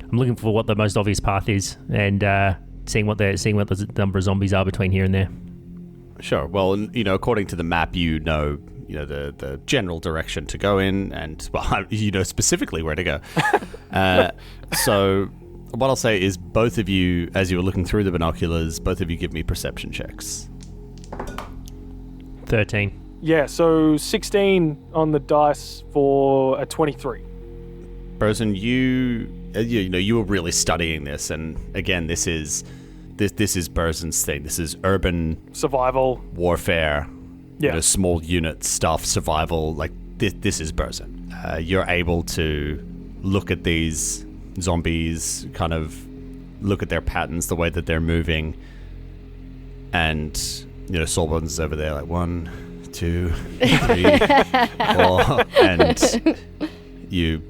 I'm looking for what the most obvious path is and seeing what the number of zombies are between here and there. Sure. Well, you know, according to the map, you know the general direction to go in, and well, you know specifically where to go. So, what I'll say is, both of you, as you were looking through the binoculars, both of you give me perception checks. 13. Yeah. So 16 on the dice for a 23. Burzin, you were really studying this, and again, this is Burzin's thing. This is urban survival warfare. Yeah. You know, small unit stuff, survival. Like this is Burzin. You're able to look at these zombies, kind of look at their patterns, the way that they're moving, and you know, Sawbones is over there, like 1, 2, 3, 4, and you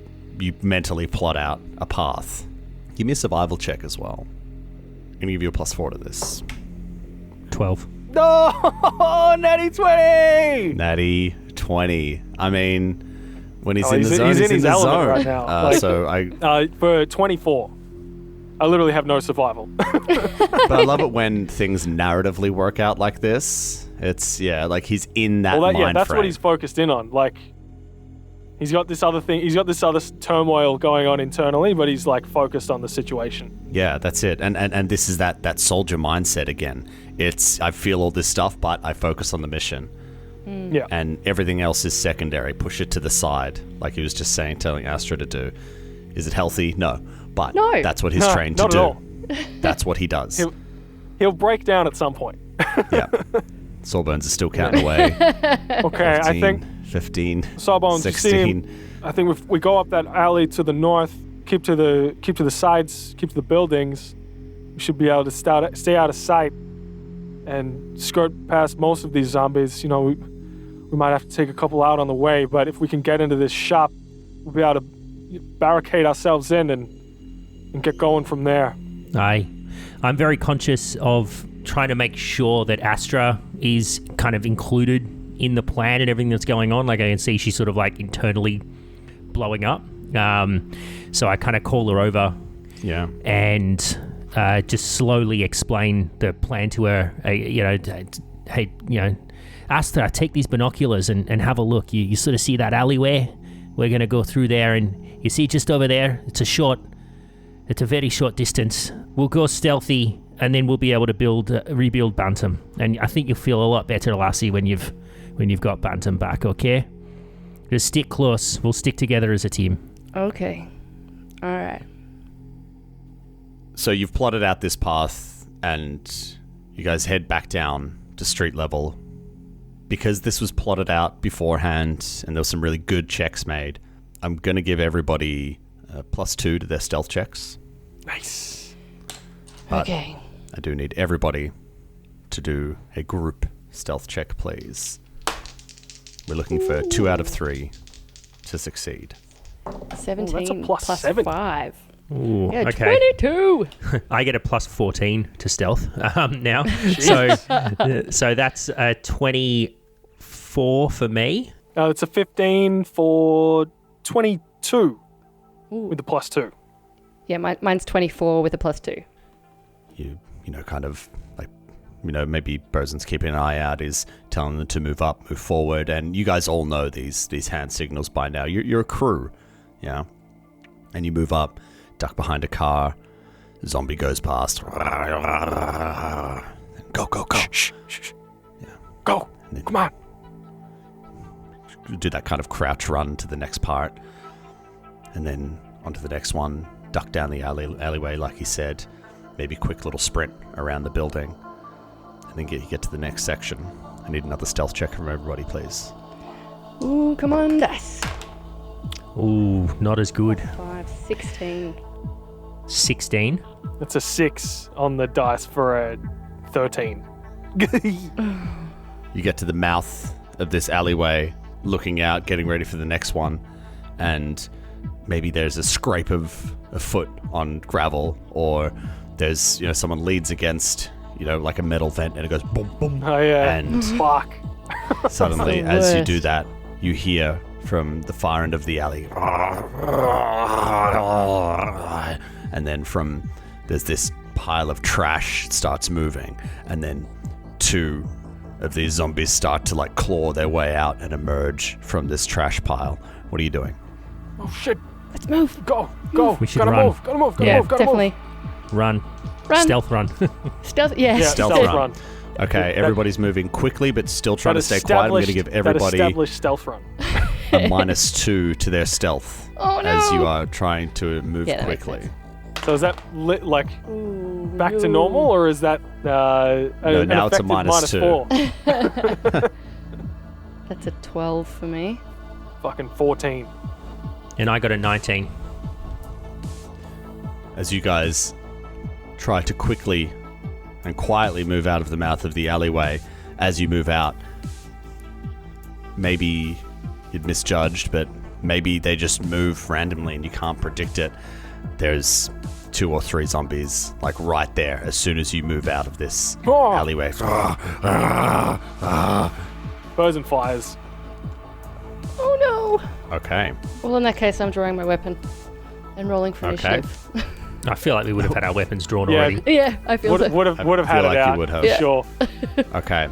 mentally plot out a path. Give me a survival check as well. I'm gonna give you a +4 to this. 12. No, natty 20. Natty 20. I mean, when he's in the zone, he's in his the element zone right now. So for 24, I literally have no survival. But I love it when things narratively work out like this. It's like he's in that mind that's frame. what he's focused in on. Like, he's got this other thing. He's got this other turmoil going on internally, but he's like focused on the situation. Yeah, that's it. And this is that soldier mindset again. It's, I feel all this stuff, but I focus on the mission. Yeah. And everything else is secondary. Push it to the side, like he was just telling Astra to do. Is it healthy? No. but No. that's what he's No, trained to not do. at all. That's what he does. He'll break down at some point. Yeah. Sawbones is still counting away. Okay, 15, I think 15, Sawbones, you see him. 16. I think if we go up that alley to the north, keep to the sides, keep to the buildings, we should be able to stay out of sight and skirt past most of these zombies. You know, we might have to take a couple out on the way, but if we can get into this shop, we'll be able to barricade ourselves in and get going from there. I'm very conscious of trying to make sure that Astra is kind of included in the plan and everything that's going on. Like I can see she's sort of like internally blowing up. So I kind of call her over Yeah. and just slowly explain the plan to her. Hey, Astra, take these binoculars and have a look. You sort of see that alleyway? We're going to go through there, and you see just over there, it's a very short distance. We'll go stealthy, and then we'll be able to rebuild Bantam. And I think you'll feel a lot better, Lassie, when you've got Bantam back, okay? Just stick close. We'll stick together as a team. Okay. All right. So you've plotted out this path, and you guys head back down to street level. Because this was plotted out beforehand, and there were some really good checks made, I'm going to give everybody +2 to their stealth checks. Nice. But Okay. I do need everybody to do a group stealth check, please. We're looking for 2 out of 3 to succeed. 17 plus plus 7. 5. Ooh, Yeah, okay. 22. I get a +14 to stealth now. So that's 24 for me. It's a 15 for 22 with the +2. Yeah, mine's 24 with a +2. You know, kind of like, maybe Bosun's keeping an eye out, is telling them to move up, move forward, and you guys all know these hand signals by now. You're a crew, yeah, and you move up, duck behind a car, zombie goes past, go, shh. Yeah. Go. Then Come on. do that kind of crouch run to the next part, and then onto the next one, duck down the alleyway like he said, maybe quick little sprint around the building, and then get to the next section. I need another stealth check from everybody, please. Ooh, come on, dice. Ooh, not as good. 5, 16. 16. That's a 6 on the dice for a 13. You get to the mouth of this alleyway, looking out, getting ready for the next one, and maybe there's a scrape of a foot on gravel, or there's, someone leans against, like a metal vent, and it goes boom, boom. Oh, yeah. And Fuck. suddenly, the as you worst. do that, you hear from the far end of the alley, and then there's this pile of trash starts moving, and then 2 of these zombies start to claw their way out and emerge from this trash pile. What are you doing? Oh, shit. Let's move. Go. We should Gotta run. move. Gotta move. Yeah, Gotta definitely. Run. Run. Stealth run. Stealth. Yeah. Yeah, Stealth stealth run. run. Okay, everybody's moving quickly, but still trying to stay quiet. I'm going to give That everybody established stealth run. a -2 to their stealth Oh, no. as you are trying to move Yeah, that makes quickly. sense. So is that Ooh, back to normal, or is that No, an now it's a effective -2. -4? That's a 12 for me. Fucking 14. And I got a 19. As you guys try to quickly and quietly move out of the mouth of the alleyway, as you move out, maybe you'd misjudged, but maybe they just move randomly and you can't predict it. There's 2 or 3 zombies right there as soon as you move out of this Oh. alleyway. Bosun fires. Oh no. Okay. Well, in that case, I'm drawing my weapon and rolling for Okay. initiative. I feel like we would have had our weapons drawn Yeah. already. Yeah, I feel so. Would have I had feel it like out. you would have. Yeah. Sure. Okay.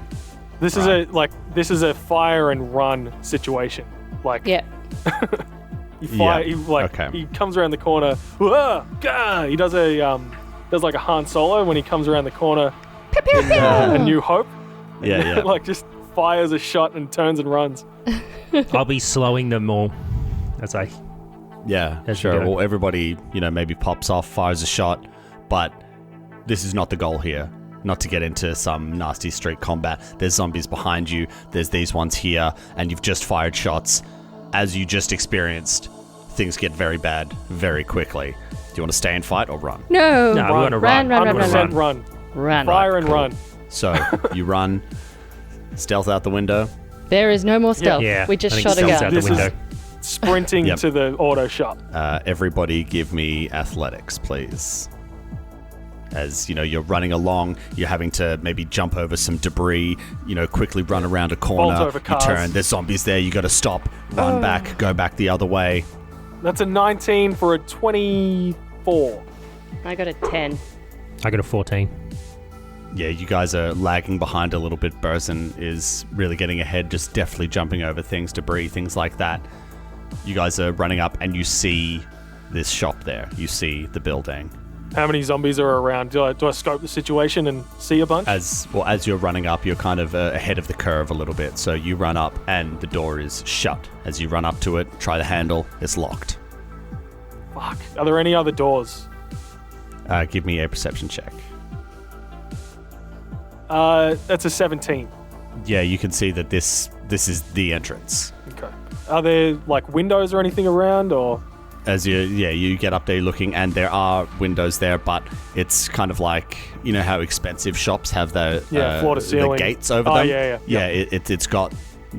This is a fire and run situation. Yeah. He fire. Yeah, okay. He comes around the corner. Whoa, gah! He does a Han Solo when he comes around the corner. In, A New Hope. Yeah. Just fires a shot and turns and runs. I'll be slowing them all as I Yeah, As we sure. go. Well, everybody, maybe pops off, fires a shot, but this is not the goal here. Not to get into some nasty street combat. There's zombies behind you. There's these ones here, and you've just fired shots. As you just experienced, things get very bad very quickly. Do you want to stay and fight or run? No. No, we want to Run, run. run, run, 100% run. Run. Fire and run. So you run, stealth out the window. There is no more stealth. Yeah, We just I think shot a stealth's gun. out the This is- window. Sprinting Yep. to the auto shop. Everybody give me athletics, please. As, you're running along, you're having to maybe jump over some debris, quickly run around a corner, Vault over you cars. turn, there's zombies there, you got to stop, run back, go back the other way. That's a 19 for a 24. I got a 10. I got a 14. Yeah, you guys are lagging behind a little bit. Burson is really getting ahead, just deftly jumping over things, debris, things like that. You guys are running up and you see this shop there. You see the building. How many zombies are around? Do I scope the situation and see a bunch? As you're running up, you're kind of ahead of the curve a little bit. So you run up and the door is shut. As you run up to it, try the handle, it's locked. Fuck. Are there any other doors? Give me a perception check. That's a 17. Yeah, you can see that this is the entrance. Okay. Are there like windows or anything around, or? As you get up there looking, and there are windows there, but it's kind of like, how expensive shops have the floor to ceiling the gates over Oh, them. yeah. It's got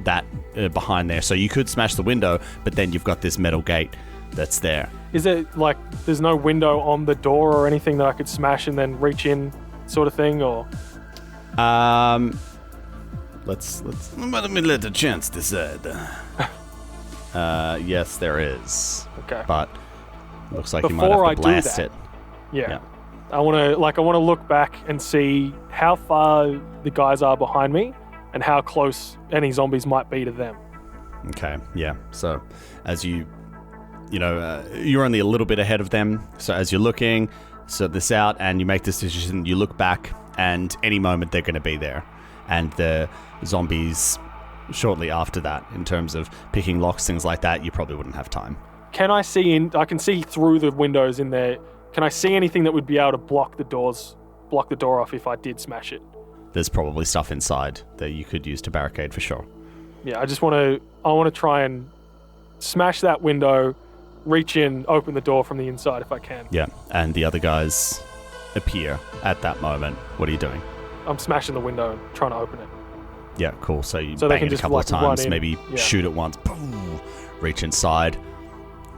that behind there, so you could smash the window, but then you've got this metal gate that's there. Is it like there's no window on the door or anything that I could smash and then reach in, sort of thing, or? Let's let me let the chance decide. Yes, there is, Okay. but looks like you might Before have I to do blast that- it. Yeah. I want to look back and see how far the guys are behind me and how close any zombies might be to them. Okay, yeah. So as you're only a little bit ahead of them. So as you're looking, sort this out, and you make this decision, you look back, and any moment they're going to be there. And the zombies, shortly after that, in terms of picking locks, things like that, you probably wouldn't have time. Can I see in? I can see through the windows in there. Can I see anything that would be able to block the door off if I did smash it? There's probably stuff inside that you could use to barricade for sure. Yeah, I want to try and smash that window, reach in, open the door from the inside if I can. Yeah, and the other guys appear at that moment. What are you doing? I'm smashing the window and trying to open it. Yeah, cool. So you So they bang can it a just, couple of like, run times, in. maybe Yeah. shoot it once, boom, reach inside,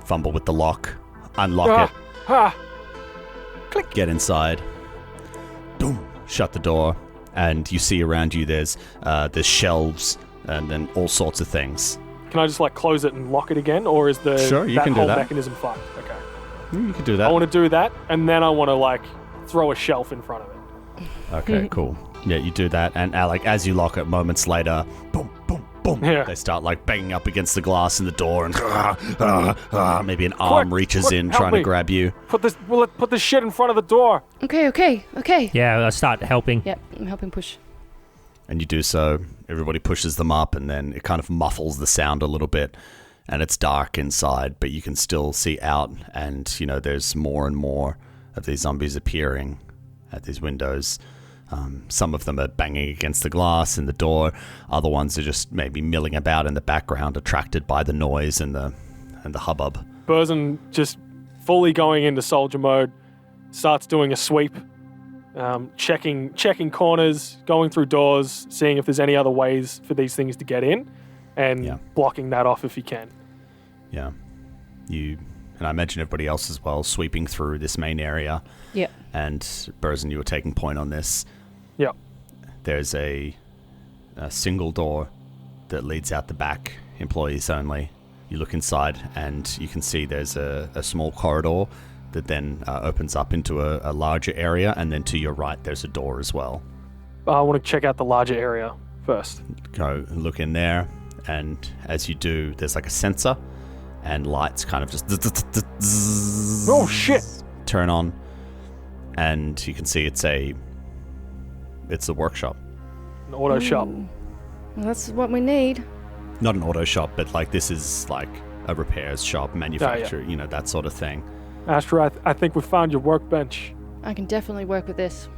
fumble with the lock, unlock it, Ah! get inside, boom, shut the door, and you see around you there's shelves and then all sorts of things. Can I just like close it and lock it again, or is Sure, you that can do whole that. mechanism fucked? Okay. You could do that. I want to do that, and then I want to like throw a shelf in front of it. Okay, cool. Yeah, you do that, and as you lock it, moments later, boom, boom, boom, Yeah. they start like banging up against the glass in the door, and maybe an arm reaches quick, in help trying to me. grab you. Put this shit in front of the door. Okay. Yeah, I start helping. Yep, I'm helping push. And you do so. Everybody pushes them up, and then it kind of muffles the sound a little bit. And it's dark inside, but you can still see out. And, there's more and more of these zombies appearing at these windows. Some of them are banging against the glass and the door. Other ones are just maybe milling about in the background, attracted by the noise and the hubbub. Burzen just fully going into soldier mode, starts doing a sweep, checking corners, going through doors, seeing if there's any other ways for these things to get in, and Yeah. blocking that off if he can. Yeah. And I imagine everybody else as well, sweeping through this main area. Yep. And Burzen, you were taking point on this. Yep. There's a single door that leads out the back, employees only. You look inside and you can see there's a small corridor that then opens up into a larger area, and then to your right there's a door as well. I want to check out the larger area first. Go and look in there, and as you do, there's like a sensor, and lights kind of just Oh shit! turn on, and you can see it's a workshop. An auto shop. Well, that's what we need. Not an auto shop, but like this is like a repairs shop, manufacturer, that sort of thing. Astra, I think we found your workbench. I can definitely work with this.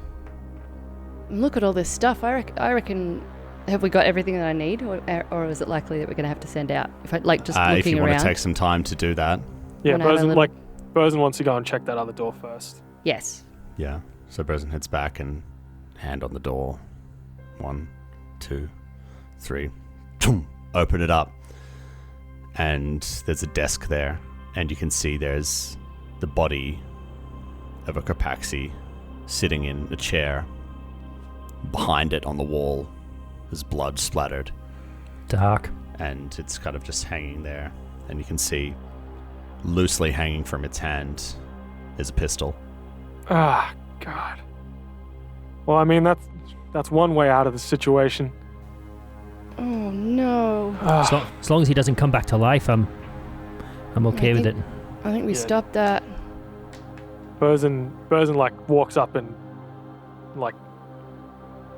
And look at all this stuff. I reckon. Have we got everything that I need, or is it likely that we're going to have to send out? If I just looking if you around. want to take some time to do that. Yeah, Bosun wants to go and check that other door first. Yes. Yeah. So Bosun heads back and hand on the door. 1, 2, 3. Open it up. And there's a desk there. And you can see there's the body of a Carpaxi sitting in a chair. Behind it on the wall is blood splattered. Dark. And it's kind of just hanging there. And you can see loosely hanging from its hand is a pistol. Ah, God. Well, I mean, that's one way out of the situation. Oh no. As long as he doesn't come back to life, I'm okay with it. I think we stopped that. Bosun walks up and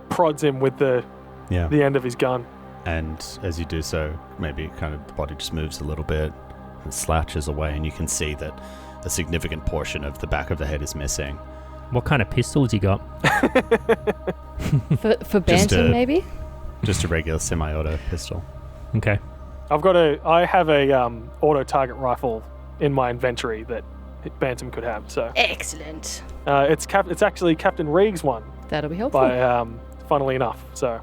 prods him with the end of his gun. And as you do so, maybe kind of the body just moves a little bit and slouches away, and you can see that a significant portion of the back of the head is missing. What kind of pistol has he got? for Bantam, maybe? Just a regular semi-auto pistol. Okay. I have a auto target rifle in my inventory that Bantam could have. So excellent. It's actually Captain Reeg's one. That'll be helpful. Funnily enough, so.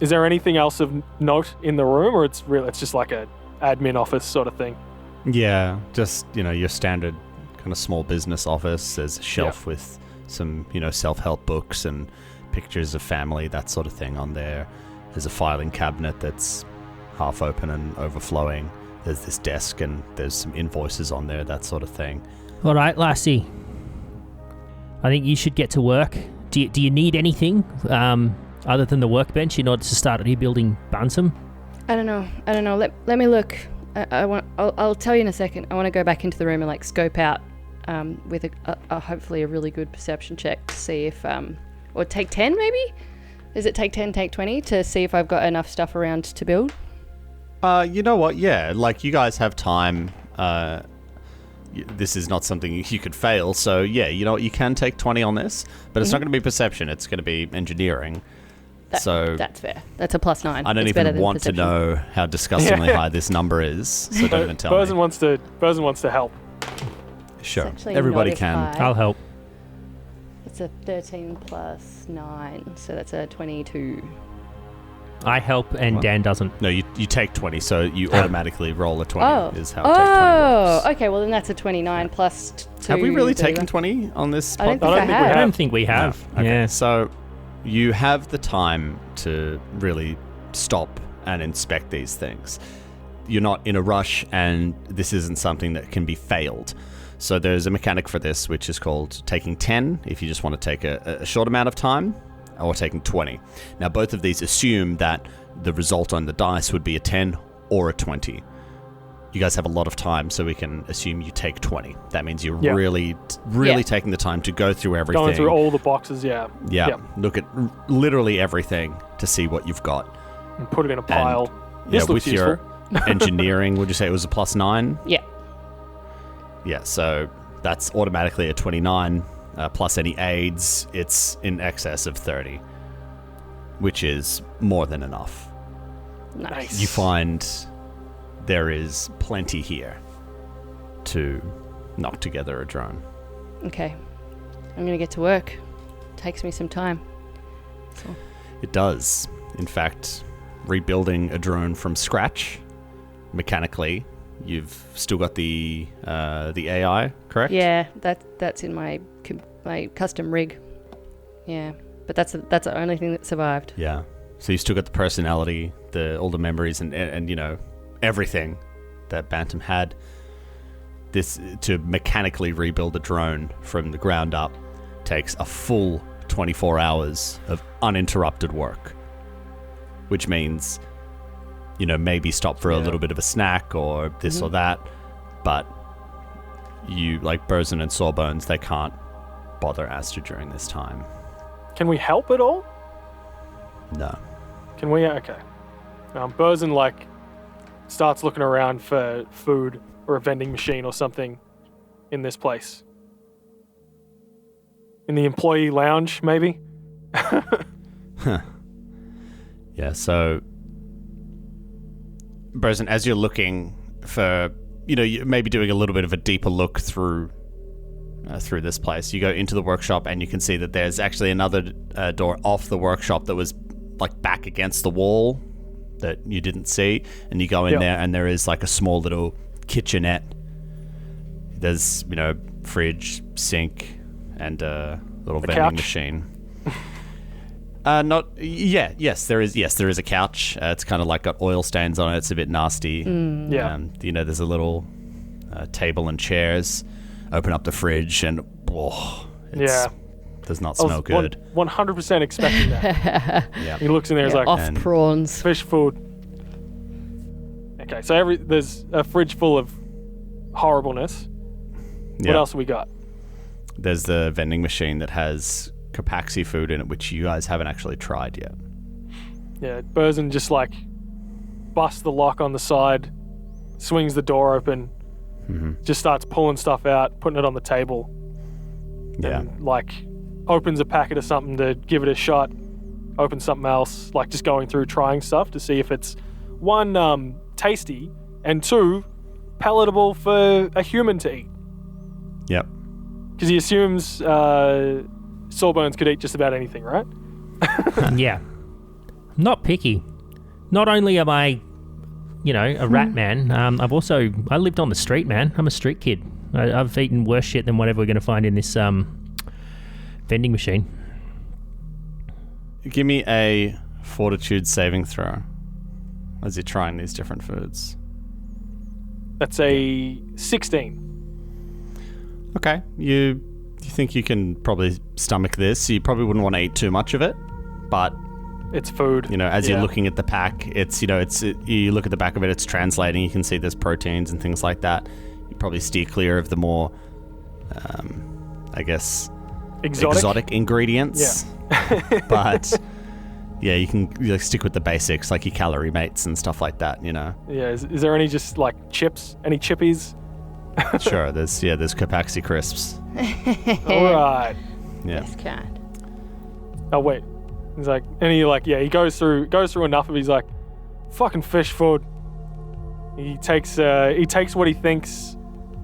Is there anything else of note in the room, or it's just like a admin office sort of thing? Yeah, just your standard kind of small business office. There's a shelf with some self-help books and pictures of family, that sort of thing on there. There's a filing cabinet that's half open and overflowing. There's this desk and there's some invoices on there, that sort of thing. All right, Lassie. I think you should get to work. Do you need anything other than the workbench in order to start rebuilding Bantam? I don't know. Let me look. I'll tell you in a second. I want to go back into the room and scope out with a hopefully a really good perception check to see if or take 10 maybe. Is it take 10, take 20 to see if I've got enough stuff around to build? You know what? Yeah, you guys have time. This is not something you could fail. So yeah, you know what? You can take 20 on this, but it's not going to be perception. It's going to be engineering. That's fair. That's a +9. I don't even want to know how disgustingly high this number is. So don't even tell me. Bosun wants to help. Sure, everybody can. High. I'll help. It's a 13 + 9, so that's a 22. I help and Dan doesn't. No, you take 20, so you automatically roll a 20 is how take 20 works. Okay, well then that's a 29 plus 2. Have we really taken 20 on this podcast? I don't think we have. No. Okay. Yeah. So you have the time to really stop and inspect these things. You're not in a rush, and this isn't something that can be failed. So there's a mechanic for this, which is called taking 10, if you just want to take a short amount of time, or taking 20. Now, both of these assume that the result on the dice would be a 10 or a 20. You guys have a lot of time, so we can assume you take 20. That means you're really taking the time to go through everything. Going through all the boxes, Yeah. Look at literally everything to see what you've got. And put it in a pile. And, this looks with useful. your engineering, would you say it was a +9? Yeah. Yeah, so that's automatically a 29. Plus any aids, it's in excess of 30, which is more than enough. Nice. You find there is plenty here to knock together a drone. Okay. I'm going to get to work. Takes me some time. So. It does. In fact, rebuilding a drone from scratch, mechanically, you've still got the AI, correct? Yeah, that's in my custom rig. Yeah, but that's the only thing that survived. Yeah. So you still got the personality, all the memories, and everything that Bantam had. This to mechanically rebuild a drone from the ground up takes a full 24 hours of uninterrupted work, which means maybe stop for a little bit of a snack or this or that, but you, like Bosun and Sawbones, they can't bother Asta during this time. Can we help at all? No. Can we? Okay. Bosun starts looking around for food or a vending machine or something in this place. In the employee lounge, maybe? Yeah, so Brosen, as you're looking for, you're maybe doing a little bit of a deeper look through this place, you go into the workshop and you can see that there's actually another door off the workshop that was like back against the wall that you didn't see, and you go in there and there is like a small little kitchenette. There's, fridge, sink, and a little vending couch? machine. Yes, there is a couch. It's kind of like got oil stains on it. It's a bit nasty. Yeah. There's a little table and chairs. Open up the fridge and does not smell good. 100% expecting that. Yeah. He looks in there, he's like, Off prawns. fish food. Okay, so there's a fridge full of horribleness. What else have we got? There's the vending machine that has Capaxi food in it, which you guys haven't actually tried yet. Yeah, Burzin just busts the lock on the side, swings the door open, just starts pulling stuff out, putting it on the table. Yeah. And opens a packet of something to give it a shot, opens something else, just going through trying stuff to see if it's one, tasty, and two, palatable for a human to eat. Yep. Because he assumes Sawbones could eat just about anything, right? Yeah. Not picky. Not only am I, a rat man, I lived on the street, man. I'm a street kid. I've eaten worse shit than whatever we're going to find in this vending machine. Give me a fortitude saving throw as you're trying these different foods. That's a 16. Okay. You think you can probably stomach this. You probably wouldn't want to eat too much of it, but It's food. as you're looking at the pack, you look at the back of it, it's translating. You can see there's proteins and things like that. You probably steer clear of the more, exotic ingredients. Yeah. But yeah, you can stick with the basics, like your calorie mates and stuff like that. Yeah. Is there any just chips? Any chippies? Sure. There's Capaxi crisps. All right. Yeah. This kind. Oh wait. He's he goes through enough of it. He's like, fucking fish food. He takes what he thinks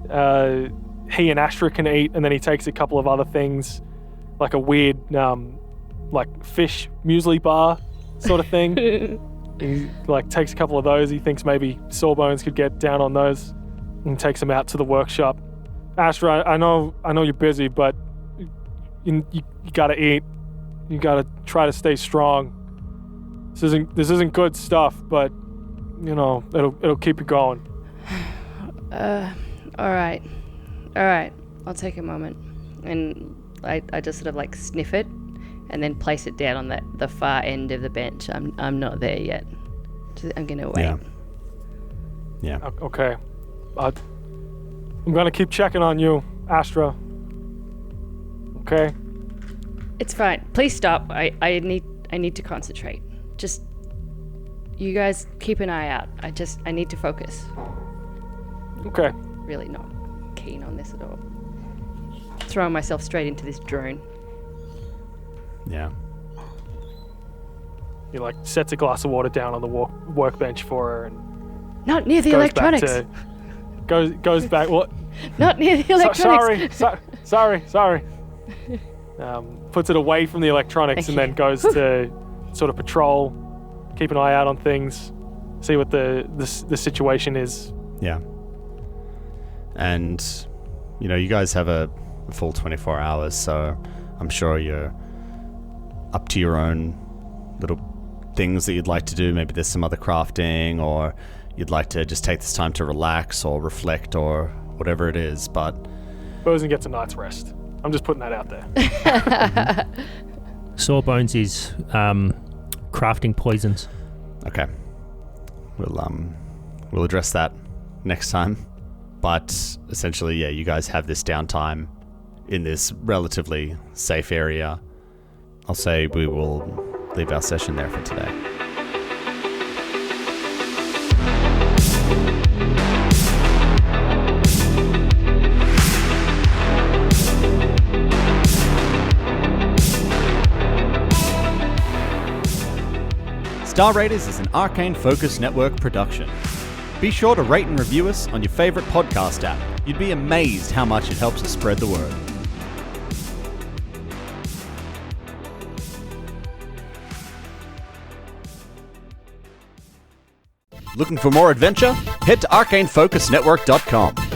he and Astra can eat, and then he takes a couple of other things, like a weird fish muesli bar sort of thing. He takes a couple of those. He thinks maybe Sawbones could get down on those, and takes them out to the workshop. Astra, I know you're busy, but you gotta eat. You gotta try to stay strong. This isn't good stuff, but it'll keep you going. All right. I'll take a moment, and I just sort of sniff it, and then place it down on the far end of the bench. I'm not there yet. I'm gonna wait. Yeah. Okay. I'm gonna keep checking on you, Astra. Okay. It's fine. Please stop. I need to concentrate. Just you guys keep an eye out. I need to focus. Okay. Really not keen on this at all. Throwing myself straight into this drone. Yeah. He sets a glass of water down on the workbench for her and Not near the goes electronics. back to goes back. What? Not near the electronics. Sorry. Puts it away from the electronics and then goes to sort of patrol, keep an eye out on things, see what the situation is. Yeah. And, you guys have a full 24 hours, so I'm sure you're up to your own little things that you'd like to do. Maybe there's some other crafting, or you'd like to just take this time to relax or reflect or whatever it is, but... Bosun gets a night's rest. I'm just putting that out there. Sawbones is crafting poisons. Okay. We'll address that next time. But essentially, yeah, you guys have this downtime in this relatively safe area. I'll say we will leave our session there for today. Star Raiders is an Arcane Focus Network production. Be sure to rate and review us on your favorite podcast app. You'd be amazed how much it helps us spread the word. Looking for more adventure? Head to arcanefocusnetwork.com.